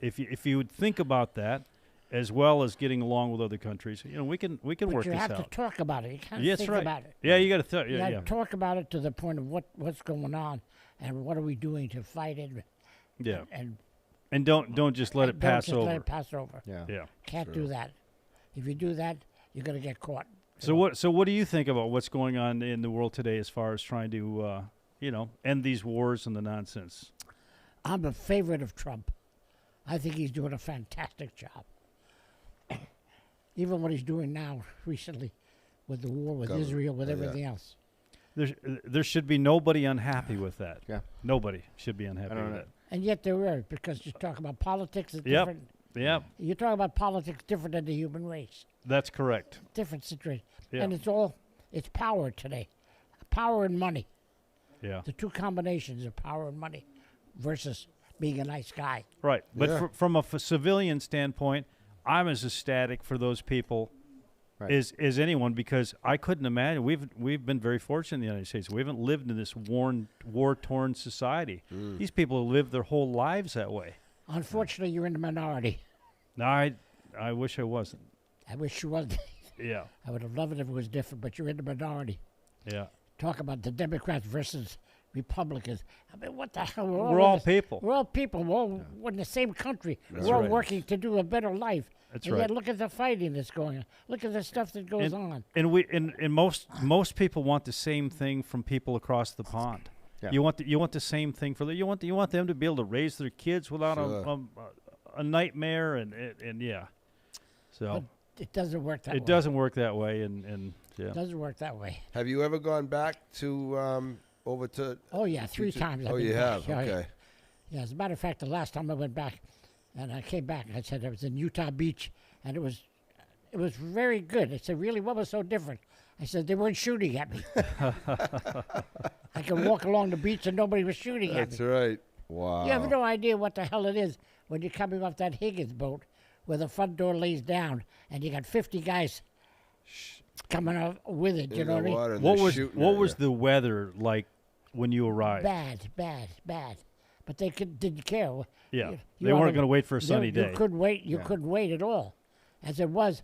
if you would think about that, as well as getting along with other countries, we can But work you this have out. to talk about it. You can't Yes, think right. about it. Yeah, you got to You have yeah. to talk about it to the point of what's going on and what are we doing to fight it. Yeah. And don't just let it don't pass just over. Let it pass over. Yeah. Yeah. Can't do that. If you do that, you're going to get caught. So what do you think about what's going on in the world today as far as trying to end these wars and the nonsense? I'm a favorite of Trump. I think he's doing a fantastic job. Even what he's doing now recently with the war with Government. Israel, with Oh, yeah. everything else. There should be nobody unhappy with that. Yeah. Nobody should be unhappy I don't with know. that. And yet there are, because you talk about politics, it's Yep. different. Yeah, You talk about politics different than the human race. that's correct. Different situation. Yeah. And it's power today. Power and money. Yeah. The two combinations of power and money versus being a nice guy. Right. But Yeah. from a civilian standpoint, I'm as ecstatic for those people Right. as anyone, because I couldn't imagine. We've been very fortunate in the United States. We haven't lived in this war-torn society. These people have lived their whole lives that way. Unfortunately, you're in the minority. Now, I wish I wasn't. I wish you wasn't. Yeah. I would have loved it if it was different, but you're in the minority. Yeah. Talk about the Democrats versus Republicans. I mean, what the hell? We're all people. We're all people. We're in the same country. That's we're all right. working to do a better life. That's and right. yet, look at the fighting that's going on. Look at the stuff that goes on. And most people want the same thing from people across the pond. Yeah. You want the same thing for you want them to be able to raise their kids without Sure. a nightmare and yeah. So But it doesn't work that way. it doesn't work that way and yeah. It doesn't work that way. Have you ever gone back to over to? Oh, yeah, 3 times. I've Oh, been you back. have. Yeah, Okay. Yeah, as a matter of fact, the last time I went back, and I came back, I said I was in Utah Beach, and it was very good. I said, really, what was so different? I said, they weren't shooting at me. I could walk along the beach and nobody was shooting at That's me. right. Wow. You have no idea what the hell it is when you're coming off that Higgins boat where the front door lays down, and you got 50 guys coming off with it, you In know the what I mean? water and What they're was shooting what at was you. the weather like when you arrived? Bad. But they didn't care. Yeah. You They weren't oughta- going to wait for a sunny you day. couldn't wait. You Yeah. couldn't wait at all. As it was,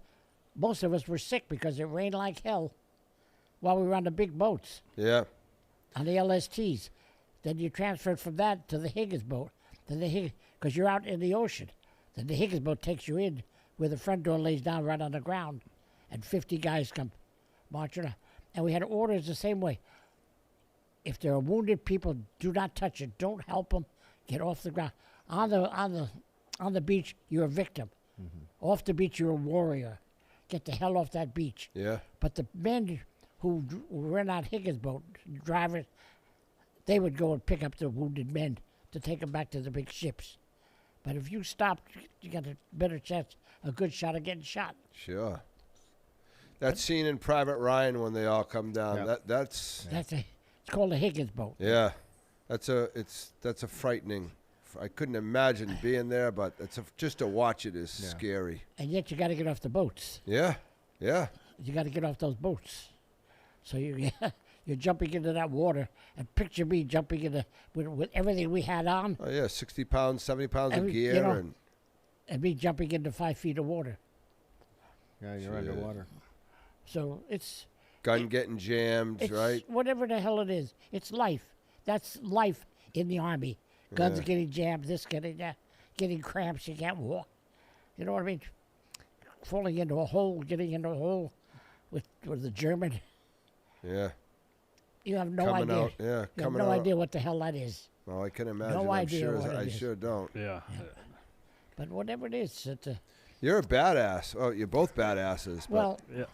most of us were sick because it rained like hell while we were on the big boats, Yeah. on the LSTs. Then you transferred from that to the Higgins boat. Then because you're out in the ocean. Then the Higgins boat takes you in where the front door lays down right on the ground, and 50 guys come marching out. And we had orders the same way. If there are wounded people, do not touch it. Don't help them. Get off the ground. On the beach, you're a victim. Off the beach, you're a warrior. Get the hell off that beach. Yeah. But the men who were in that Higgins boat, drivers, they would go and pick up the wounded men to take them back to the big ships. But if you stopped, you got a better chance, a good shot of getting shot. Sure. That scene in Private Ryan when they all come down. Yeah. That's It's called a Higgins boat. yeah. That's a frightening. I couldn't imagine being there, but just to watch it is Yeah. scary. And yet you got to get off the boats. Yeah. Yeah. You got to get off those boats. So you're jumping into that water, and picture me jumping into with everything we had on, Oh yeah, 60 pounds, 70 pounds of Every- you gear, know, and and me jumping into 5 feet of water. Yeah, you're Shit. underwater. So it's gun getting jammed, it's right? whatever the hell it is. It's life. That's life in the Army. Guns Yeah. getting jammed, this getting that, getting cramps, you can't walk. You know what I mean? Falling into a hole, getting into a hole with the German. Yeah. You have no coming idea. out. Yeah. You have Coming no out. idea what the hell that is. Oh, I can imagine. I'm idea sure. what it I is. sure don't. Yeah. But whatever it is, You're a badass. Oh, you're both badasses. But well, Yeah.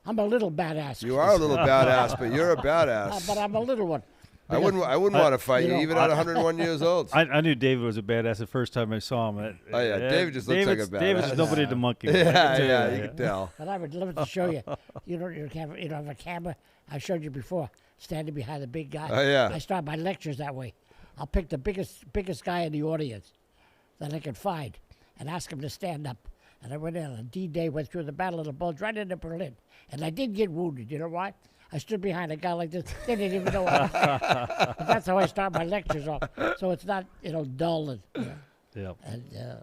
I'm a little badass. you are a little badass, but you're a badass. But I'm a little one. I wouldn't want to fight you you, know, even at 101 years old. I knew David was a badass the first time I saw him. Oh, yeah, David just looks like a David's badass. nobody to monkey with. I yeah, can tell yeah, you you that. can tell. But I would love to show you. You don't have a camera. I showed you before, standing behind the big guy. Oh, yeah. I start my lectures that way. I'll pick the biggest guy in the audience that I could find and ask him to stand up. And I went in on D-Day, went through the Battle of the Bulge right into Berlin. And I did get wounded. You know why? I stood behind a guy like this. They didn't even know what I was saying. But that's how I start my lectures off. So it's not, dull. Yeah.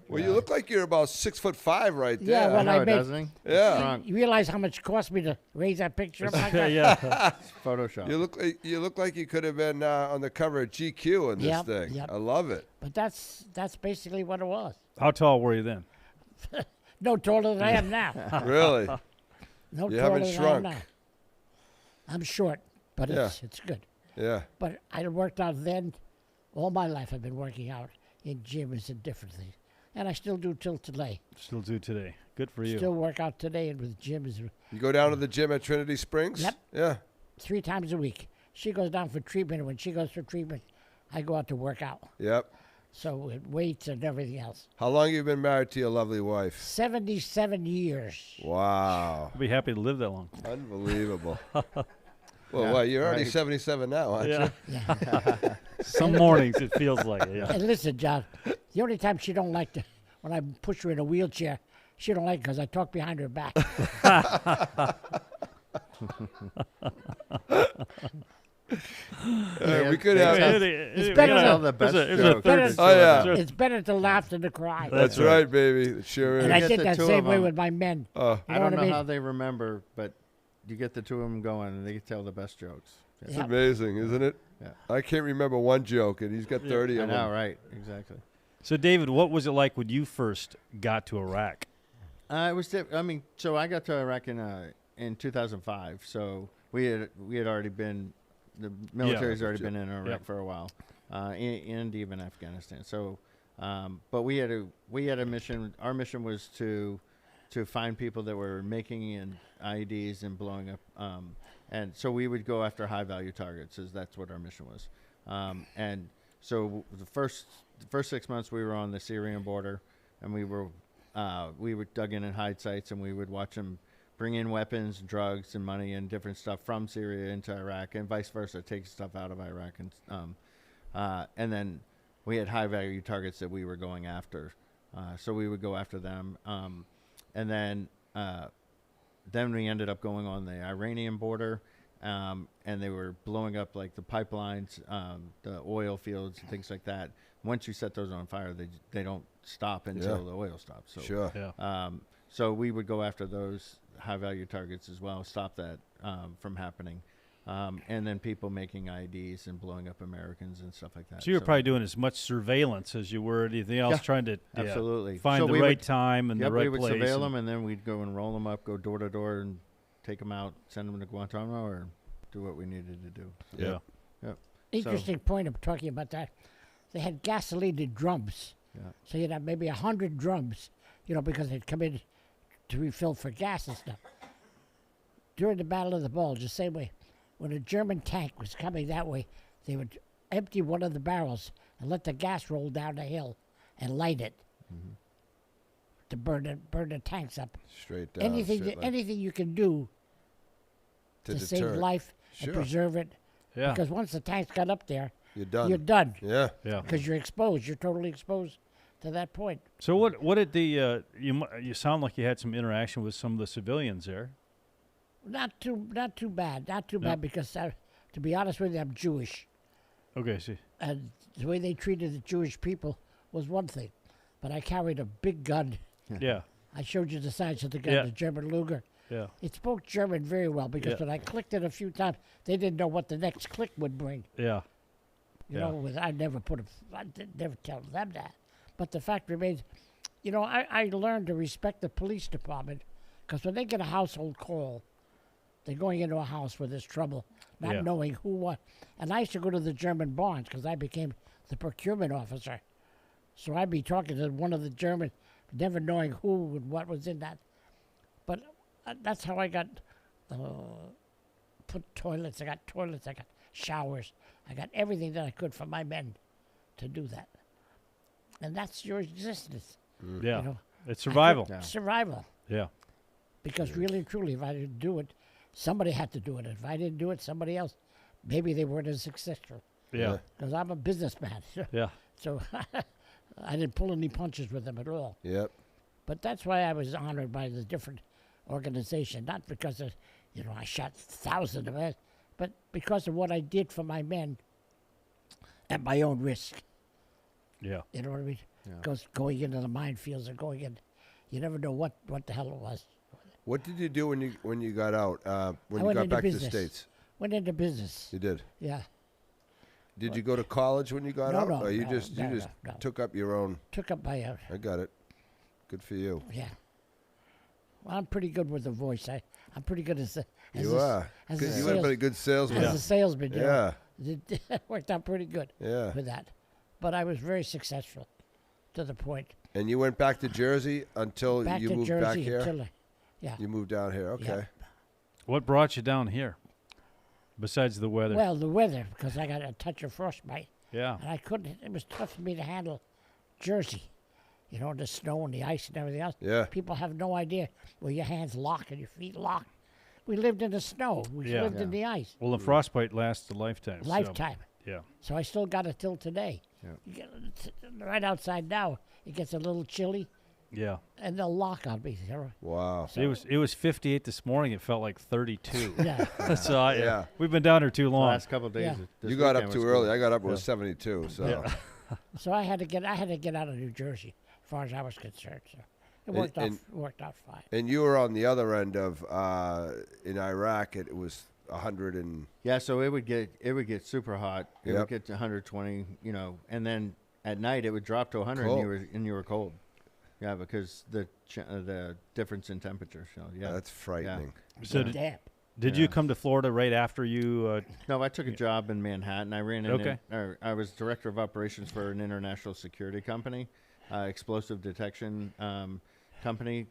Well, you look like you're about 6'5" right there. Yeah, well, I know I it make- doesn't he? Yeah. Drunk. You realize how much it cost me to raise that picture up like that? Yeah. Photoshop. You look like you could have been on the cover of GQ in this Yep, thing. yep. I love it. But that's basically what it was. How tall were you then? No taller than I am now. Really? No You taller haven't than I am shrunk. now. I'm short, but Yeah. it's good. Yeah. But I worked out then. All my life I've been working out in gyms and different things. And I still do till today. Still do today. Good for you. Still work out today and with gyms You go down to the gym at Trinity Springs? Yep. Yeah. 3 times a week. She goes down for treatment, and when she goes for treatment, I go out to work out. Yep. So with weights and everything else. How long have you been married to your lovely wife? 77 years. Wow. I'll be happy to live that long. Unbelievable. Well, Yeah, what, you're already right. 77 now, aren't Yeah. you? Yeah. Some mornings it feels like it. Yeah. And listen, John, the only time she don't like to, when I push her in a wheelchair, she don't like because I talk behind her back. We could They have. tell- It's better tell to- the best There's a jokes. third- Oh, yeah. It's better to laugh than to cry. That's right. right, baby. It sure is. And I Get think the that two same of way them. with my men. Oh, You I know don't what know I mean? how they remember, but you get the two of them going, and they can tell the best jokes. Yeah. it's Yep. amazing, isn't it? Yeah. I can't remember one joke, and he's got 30 I of know, them. right? Exactly. So, David, what was it like when you first got to Iraq? It was. I mean, so I got to Iraq in 2005. So we had already been. The military's already been in Iraq Yep. for a while, and even Afghanistan. So, but we had a mission. Our mission was to find people that were making in IEDs and blowing up. And so we would go after high value targets, as that's what our mission was. And so the first 6 months we were on the Syrian border, and we were dug in hide sites, and we would watch them bring in weapons, drugs, and money and different stuff from Syria into Iraq, and vice versa, take stuff out of Iraq, and then we had high value targets that we were going after, so we would go after them, and then we ended up going on the Iranian border, and they were blowing up like the pipelines, the oil fields, and things like that. Once you set those on fire, they don't stop until the oil stops. So, Sure. Yeah. so we would go after those high value targets as well, stop that from happening. And then people making IEDs and blowing up Americans and stuff like that. So you were probably doing as much surveillance as you were anything else, Yeah, trying to absolutely find So the we right would- time and Yep, the right we would place. surveil and- them, and then we'd go and roll them up, go door to door, and take them out, send them to Guantanamo, or do what we needed to do. So, Yeah. Yep. Interesting point of talking about that. They had gasoline in drums. Yeah. So you'd have maybe 100 drums, because they'd come in to refill for gas and stuff. During the Battle of the Bulge, the same way, when a German tank was coming that way, they would empty one of the barrels and let the gas roll down the hill and light it to burn the tanks up. Straight down. Anything you can do to save deter it. life Sure. and preserve it. Yeah. Because once the tanks got up there, You're done. you're done. Yeah. Yeah. Because you're exposed. You're totally exposed to that point. So what did the you sound like you had some interaction with some of the civilians there? Not too bad. Not too No. bad because, to be honest with you, I'm Jewish. Okay, see. And the way they treated the Jewish people was one thing. But I carried a big gun. Yeah. I showed you the size of the gun, Yeah. the German Luger. Yeah. It spoke German very well because Yeah. when I clicked it a few times, they didn't know what the next click would bring. Yeah. You Yeah. know, I never never tell them that. But the fact remains, I learned to respect the police department because when they get a household call, they're going into a house where there's trouble, not Yeah. knowing who what. And I used to go to the German barns because I became the procurement officer. So I'd be talking to one of the German, never knowing who and what was in that. But that's how I got put toilets. I got showers. I got everything that I could for my men to do that. And that's your existence. Yeah. You know, It's survival. Yeah. survival. Yeah. Because really and truly, if I didn't do it, somebody had to do it. If I didn't do it, somebody else. Maybe they weren't as successful Yeah. because I'm a businessman. Yeah. So I didn't pull any punches with them at all. Yep. But that's why I was honored by the different organization, not because of, I shot thousands of it, but because of what I did for my men at my own risk. Yeah. You know what I mean? Yeah. Because going into the minefields and going in, you never know what the hell it was. What did you do when you got out? When I you went got into back to the business. States? Went into business. You did. Yeah. Did you go to college when you got No, out? no, Or you no, just no, no. took up your own? Took up my, I got it. Good for you. yeah. Well, I'm pretty good with the voice. I'm pretty good as a, You are. as Good- a, You would have been a sales, good salesman. as a salesman. You know. Yeah. It worked out pretty good Yeah. with that. But I was very successful to the point. And you went back to Jersey until Back you to moved Jersey back here? until yeah. You moved down here. Okay. What brought you down here? Besides the weather. Well, the weather, because I got a touch of frostbite. Yeah. And I couldn't, it was tough for me to handle Jersey. The snow and the ice and everything else. Yeah. People have no idea where your hands lock and your feet lock. We lived in the snow. We Yeah. lived in the ice. Well, the frostbite lasts a lifetime. so- Lifetime. yeah. So I still got it till today. Yeah. You get, right outside now, it gets a little chilly, Yeah. and they'll lock on me. Wow. It was 58 this morning. It felt like 32. Yeah. So Yeah. we've been down here too The long. last couple of days. Yeah. this You got up weekend too was early. cool. I got up. It Yeah. was 72. So. Yeah. So I had to get out of New Jersey, as far as I was concerned. So it And- worked out. and- Worked out fine. And you were on the other end of in Iraq. It was 100 and Yeah, so it would get super hot. It Yep. would get to 120, and then at night it would drop to 100, Cold. and you were cold. Yeah, because the difference in temperature. So yeah. that's frightening. So Get damp. did you Yeah. come to Florida right after you? No, I took a job in Manhattan. I ran Okay. I was director of operations for an international security company, explosive detection company,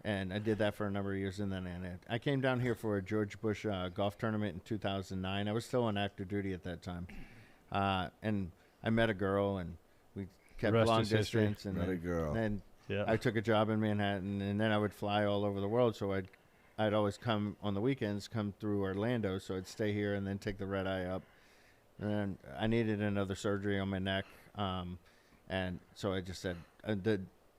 and I did that for a number of years. And then I came down here for a George Bush golf tournament in 2009. I was still on active duty at that time, and I met a girl, and we kept Rest long is history. distance. And Met a then, girl. then Yeah. I took a job in Manhattan, and then I would fly all over the world. So I'd always come on the weekends, come through Orlando. So I'd stay here and then take the red eye up. And then I needed another surgery on my neck, and so I just said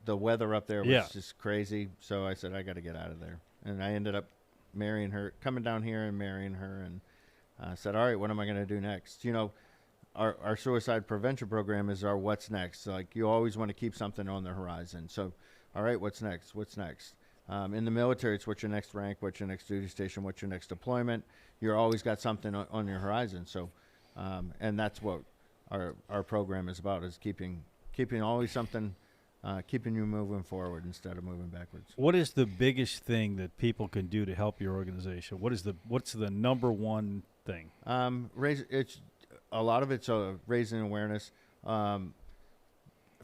the weather up there was Yeah. just crazy. So I said I got to get out of there, and I ended up marrying her, coming down here and marrying her, and said, all right, what am I going to do next? Our suicide prevention program is our what's next. Like, you always want to keep something on the horizon. So, all right, what's next? What's next? In the military, it's what's your next rank, what's your next duty station, what's your next deployment. You're always got something on your horizon. So, and that's what our program is about, is keeping always something, keeping you moving forward instead of moving backwards. What is the biggest thing that people can do to help your organization? What's the number one thing? A lot of it's raising awareness.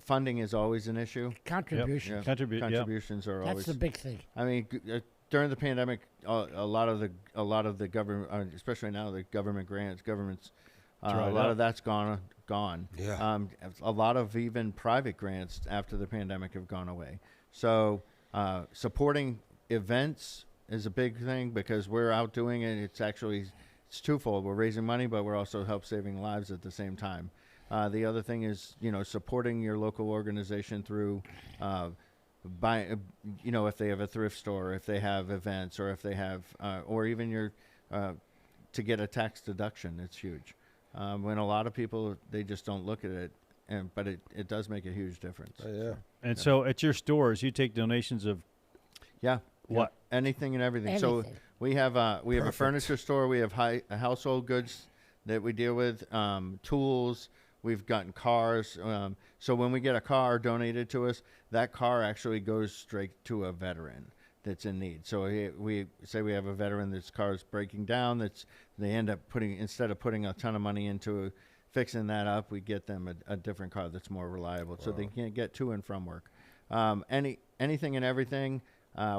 Funding is always an issue. Contribution. Yeah. Contributions are That's always the big thing. I mean, during the pandemic, a lot of the government, especially now, the government grants, a Dried lot up. of that's gone. Yeah. A lot of even private grants after the pandemic have gone away. So supporting events is a big thing, because we're out doing it. It's twofold. We're raising money, but we're also help saving lives at the same time. The other thing is, supporting your local organization through if they have a thrift store, if they have events, or if they have, or even to get a tax deduction. It's huge. When a lot of people, they just don't look at it, but it does make a huge difference. Oh, yeah. And so at your stores, you take donations of Yeah. What? Yeah. Anything and everything. So Anything. we have a Perfect. furniture store. We have household goods that we deal with, tools. We've gotten cars. So when we get a car donated to us, that car actually goes straight to a veteran that's in need. So we say we have a veteran that's car's breaking down. They end up instead of putting a ton of money into fixing that up, we get them a different car that's more reliable, so they can't get to and from work. Anything and everything,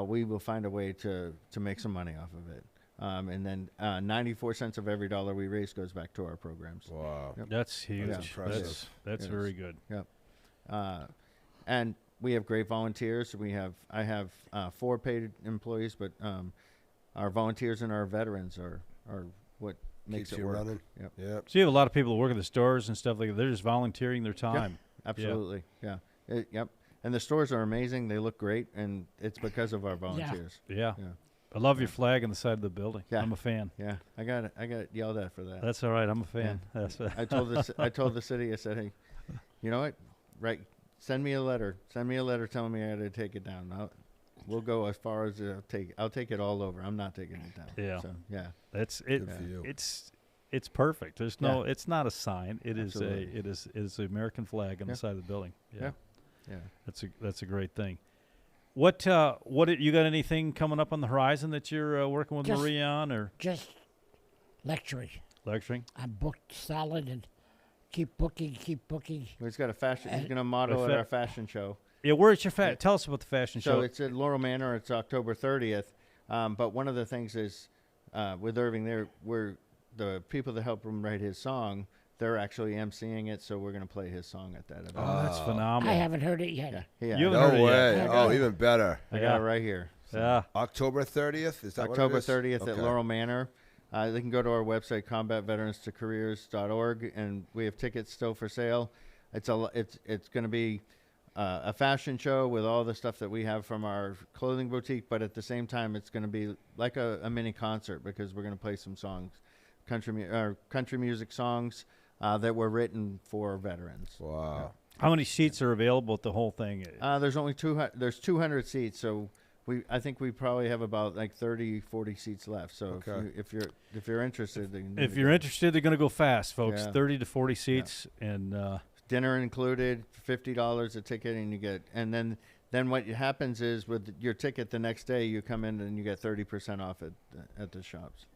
we will find a way to make some money off of it. And then 94 cents of every dollar we raise goes back to our programs. Wow. Yep. That's huge. impressive. That's Yes. very good. And we have great volunteers. I have 4 paid employees, but our volunteers and our veterans are what makes Keeps it you work. running. Yep. Yep. So you have a lot of people that work at the stores and stuff like that. They're just volunteering their time. Absolutely. Yeah. Yep. And the stores are amazing. They look great, and it's because of our volunteers. Yeah. Yeah. I love your flag on the side of the building. Yeah. I'm a fan. Yeah. I got yelled at for that. That's all right. I'm a fan. That's I told the city. I said, hey, you know what? Right. Send me a letter. Send me a letter telling me I got to take it down. We'll go as far as I'll take it all over. I'm not taking it down. Yeah. So, yeah. That's it. Good for you. It's perfect. There's no. It's not a sign. It is Absolutely. it is the American flag on Yeah. the side of the building. Yeah. Yeah. That's a great thing. What you got anything coming up on the horizon that you're working with Just- Marie on or Just lecturing. lecturing? I'm booked solid and keep booking. He's got a fashion. He's And- going to model at fa- our fashion show. Yeah, where's your Yeah. Tell us about the fashion So show. it's at Laurel Manor. It's October 30th. But one of the things is with Irving, we're the people that help him write his song. They're actually emceeing it, so we're going to play his song at that event. Oh, that's Wow. phenomenal. I haven't heard it yet. Yeah. You haven't No heard it yet. way. Yeah, Oh, good. even better. I got it right here. So Yeah. October 30th. Is that October what it is? 30th at Okay. Laurel Manor. They can go to our website, combatveteranstocareers.org, and we have tickets still for sale. It's going to be a fashion show with all the stuff that we have from our clothing boutique, but at the same time, it's going to be like a mini concert because we're going to play some songs, country music songs that were written for veterans. Wow. How many seats are available at the whole thing? There's only 200. There's 200 seats, so I think we probably have about like 30, 40 seats left. So Okay. if you're interested, then If you're interested, they're going to go fast, folks. Yeah. 30 to 40 seats, and dinner included, $50 a ticket, and you get, and then what happens is with your ticket the next day, you come in and you get 30% off at the shops.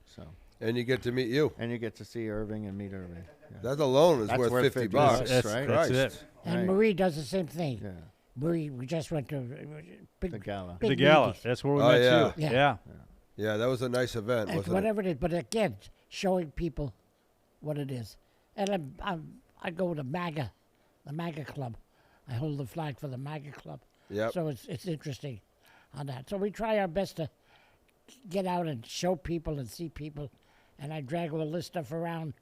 So And you get to meet you. and you get to see Irving and meet Irving. Yeah. That alone is That's worth worth 50 50 bucks. bucks, that's, right? that's Christ. it. And Right. Marie does the same thing. Yeah, Marie, we just went to big, the gala. big The gala. meetings. That's where we Oh, met yeah. you. Yeah. Yeah. Yeah, that was a nice event, And wasn't it? whatever it is, but again, showing people what it is. And I go to MAGA, the MAGA club. I hold the flag for the MAGA club. Yep. So it's interesting on that. So we try our best to get out and show people and see people. And I drag all this stuff around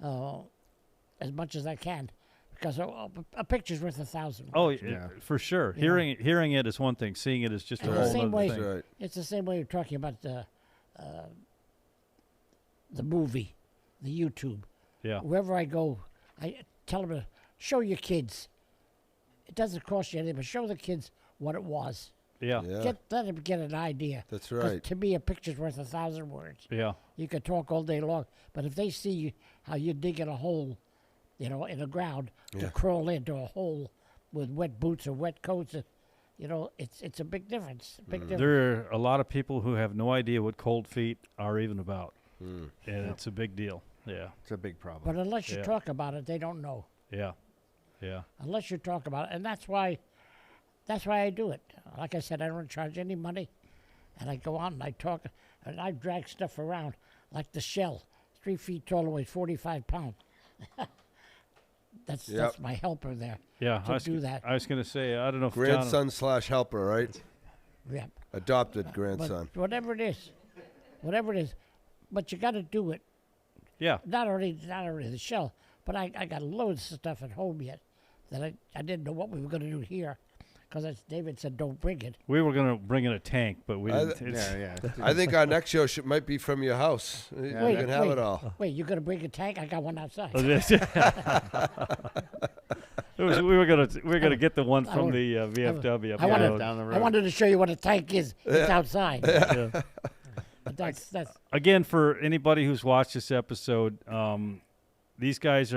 as much as I can. Because a picture's worth 1,000 Oh, words. Yeah. for sure. You know. Hearing it is one thing. Seeing it is just a And whole the same other way- thing. That's right. It's the same way you're talking about the movie, the YouTube. Yeah. Wherever I go, I tell them to show your kids. It doesn't cost you anything, but show the kids what it was. Yeah. Yeah, Let them get an idea. that's 'Cause right. to me, a picture's worth 1,000 words. Yeah. You could talk all day long, but if they see how you're digging a hole, in the ground to Yeah. crawl into a hole with wet boots or wet coats, it's a big difference. Big difference. There are a lot of people who have no idea what cold feet are even about, Mm. and it's a big deal. Yeah. It's a big problem. But unless you Yeah. talk about it, they don't know. Yeah. Yeah. Unless you talk about it, and that's why I do it. Like I said, I don't charge any money, and I go out and I talk, and I drag stuff around like the shell, 3 feet tall and weighs 45 pounds. That's Yep. my helper there Yeah. to do that. I was going to say, I don't know if John, Grandson/helper, right? Yeah. Adopted grandson. But whatever it is, but you got to do it. yeah. Not only the shell, but I got loads of stuff at home yet that I didn't know what we were going to do here, because as David said, don't bring it. We were going to bring in a tank, but we I didn't. th- It's- yeah. I think our next show might be from your house. You Wait, can have wait. it all. Wait, you're going to bring a tank? I got one outside. we were gonna get the one I from would- the VFW up I the wanted- road. down the I road. wanted to show you what a tank is. It's outside. Yeah. But that's Again, for anybody who's watched this episode, these guys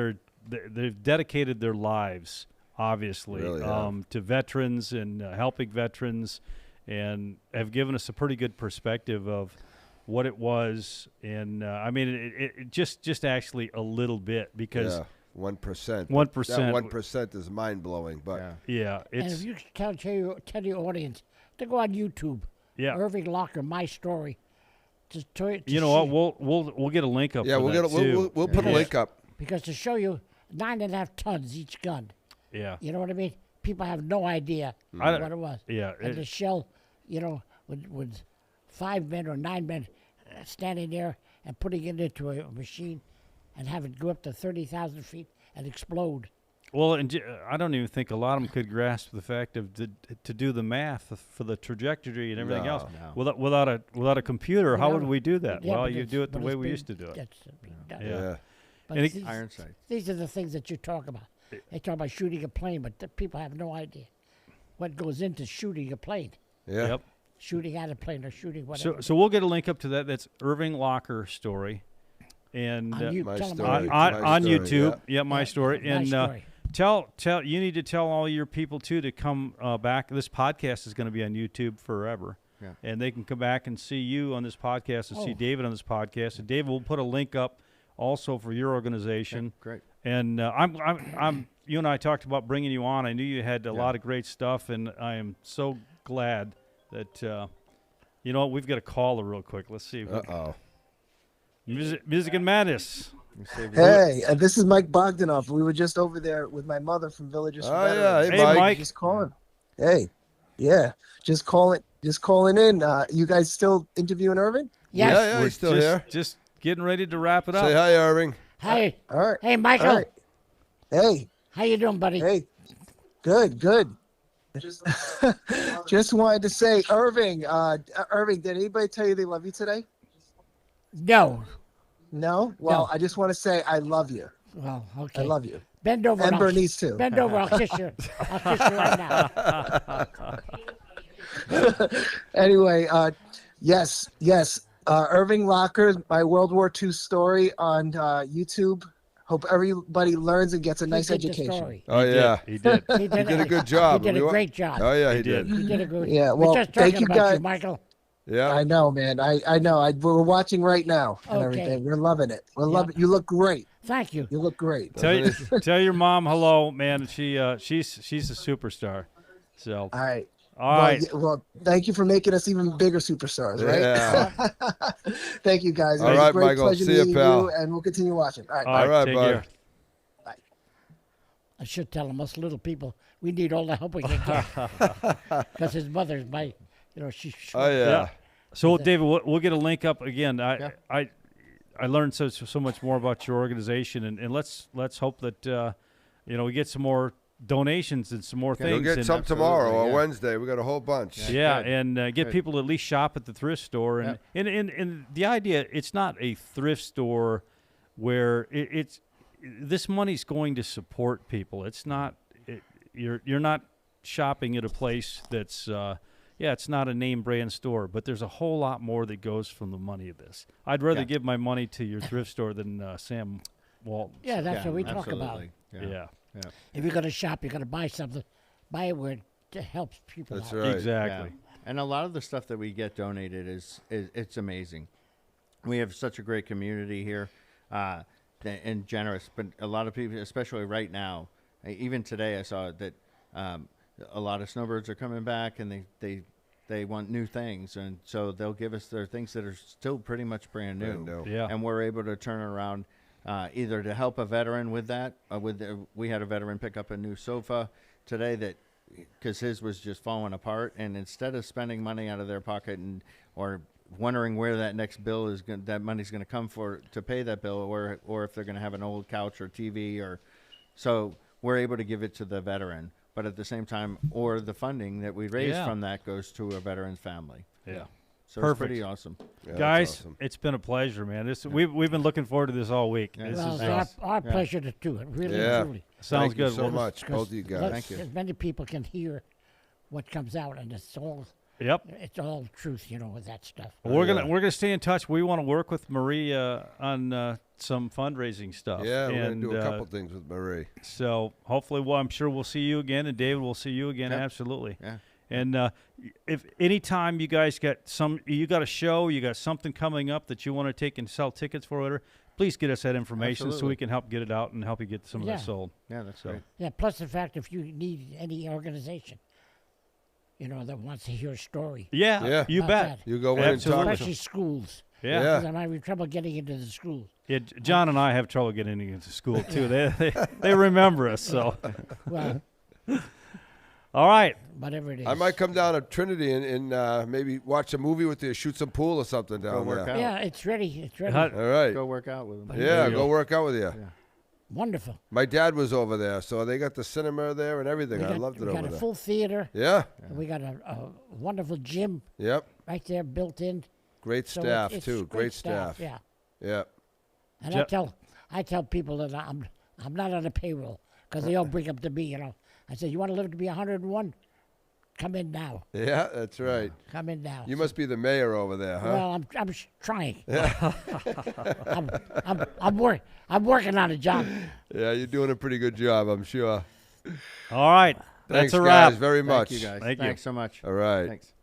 they've dedicated their lives, obviously, Really have. to veterans and helping veterans, and have given us a pretty good perspective of what it was. And I mean, it just actually a little bit, because Yeah, 1%. 1%. That 1% is mind blowing. But Yeah. yeah, and it's if you tell your audience to go on YouTube, yeah. Irving Locker, my story. To You know see- what? We'll get a link up. yeah, for we'll that get too. we'll put a Yeah. link up. because to show you 9.5 tons each gun. Yeah, You know what I mean? People have no idea I what don't- it was. yeah. And the shell, with 5 men or 9 men standing there and putting it into a machine and have it go up to 30,000 feet and explode. Well, and I don't even think a lot of them could grasp the fact of to do the math for the trajectory and everything else. No. Without a computer, how would Without- we do that? Yeah, well, but you it's- do it the but way it's we being- used to do it. That's being done. Yeah. But And it- these, Iron sights. these are the things that you talk about. They talk about shooting a plane, but the people have no idea what goes into shooting a plane. Yeah. Yep. Shooting at a plane or shooting whatever. So we'll get a link up to that. That's Irving Locker story, and On you- My tell 'em story. about on, you. on, My on story, YouTube. yeah. My story. My And story. tell you need to tell all your people too to come back. This podcast is going to be on YouTube forever. Yeah. And they can come back and see you on this podcast and see Oh. David on this podcast. And David will put a link up also for your organization. Great. And you and I talked about bringing you on. I knew you had a lot of great stuff, and I am so glad that you know what, we've got a caller real quick. Let's see. Uh-oh. Music and Madness. You saved it. Hey, this is Mike Bogdanoff. We were just over there with my mother from Villages for Oh, yeah. Veterans. Hey, Hey, Mike. Mike. Just calling. Hey, yeah, just calling in. You guys still interviewing Irving? Yes. Yeah, yeah, We're he's still just, here. Just getting ready to wrap it up. Say hi, Irving. Hey, All right. hey, Michael. All right. Hey, How you doing, buddy? hey. Good. Just wanted to say, Irving. Irving, did anybody tell you they love you today? No. No. Well, No. I just want to say I love you. Well, okay. I love you. Bend over. And I'll- Bernice too. Bend over. I'll kiss you. I'll kiss you right now. Anyway, yes. Irving Locker, my World War II story on YouTube. Hope everybody learns and gets a nice He did the education. story. Oh, yeah. He did. He did, He did a good job. He did We a wa- great job. Oh, yeah, he He did. did. He did a good. Yeah, We're well, just thank talking you, about you, guys. Michael. Yeah. I know, man. I know. We're watching right now and Okay. everything. We're loving it. We're Yeah. loving. You look great. Thank you. You look great. Tell your mom hello, man. She's a superstar. So All right. all right. Well, thank you for making us even bigger superstars, right? Yeah. Thank you, guys. It All was right, a great Michael. pleasure See ya, meeting pal. you, and we'll continue watching. All right. All bye. right, right, take bud. care. I should tell him, us little people, we need all the help we can get. Because his mother's she's short. Oh, yeah. So Okay. David, we'll get a link up again. I learned so much more about your organization, and let's hope that we get some more donations and some more You'll things. get and, some tomorrow or yeah. Wednesday. We got a whole bunch. Yeah, Good. and get Good. people to at least shop at the thrift store. And the idea, it's not a thrift store where it's this money's going to support people. It's not you're not shopping at a place that's it's not a name brand store, but there's a whole lot more that goes from the money of this. I'd rather Yeah. give my money to your thrift store than Sam Walton. Yeah, that's what we talk about. absolutely. Yeah, If you're going to shop, you're going to buy something, buy it where it helps people That's out. right. exactly. And a lot of the stuff that we get donated is it's amazing. We have such a great community here, and generous. But a lot of people, especially right now, even today, I saw that a lot of snowbirds are coming back, and they want new things, and so they'll give us their things that are still pretty much brand new. Brand new. Yeah. And we're able to turn around either to help a veteran with that. We had a veteran pick up a new sofa today that because his was just falling apart, and instead of spending money out of their pocket or wondering where that next bill is that money's going to come for to pay that bill, or if they're going to have an old couch or TV, or so we're able to give it to the veteran. But at the same time, or the funding that we raise Yeah. from that goes to a veteran's family. Yeah. So Perfect. it's pretty awesome. Yeah, that's Guys, awesome. it's been a pleasure, man. We've been looking forward to this all week. Yeah. This Well, is it's our pleasure to do it, really, Yeah. truly. sounds Thank you good. so Well, much, Because both of you guys. let- Thank you. As many people can hear what comes out, and it's all truth, with that stuff. Well, we're Yeah. gonna stay in touch. We want to work with Marie on some fundraising stuff. Yeah, we're going and, to do a couple things with Marie. So hopefully, I'm sure we'll see you again, and David will see you again. Yep. Absolutely. Yeah. And if anytime you guys got you got a show, you got something coming up that you want to take and sell tickets for, whatever, please get us that information so Absolutely. we can help get it out and help you get some of Yeah. that sold. Yeah, that's So great. Yeah, plus the fact if you need any organization, that wants to hear a story. Yeah, Yeah. you About bet. that. You go in and Absolutely. talk to Especially schools. Yeah. Yeah. 'Cause I'm having trouble getting into the schools. Yeah, John and I have trouble getting into school too. They remember us. So, Well, All right. whatever it is. I might come down to Trinity and maybe watch a movie with you, shoot some pool or something Go down work there. out. Yeah, it's ready. It's ready. Hot- All right. Go work out with them. Yeah, you go go. work out with you. Yeah. Wonderful. My dad was over there, so they got the cinema there and everything. I loved it we over got a there. full theater. Yeah. And we got a wonderful gym Yep. right there built in. Great So staff it's too. Great staff. Yeah. Yeah. And Je- I tell people that I'm not on the payroll because they all bring up to me. I said, you want to live to be 101? Come in now. Yeah, that's right. Come in now. You must be the mayor over there, huh? Well, I'm trying. I'm working on a job. Yeah, you're doing a pretty good job, I'm sure. All right. Thanks, That's a wrap. guys, very much. Thank you guys. Thank you. Thanks so much. All right. Thanks.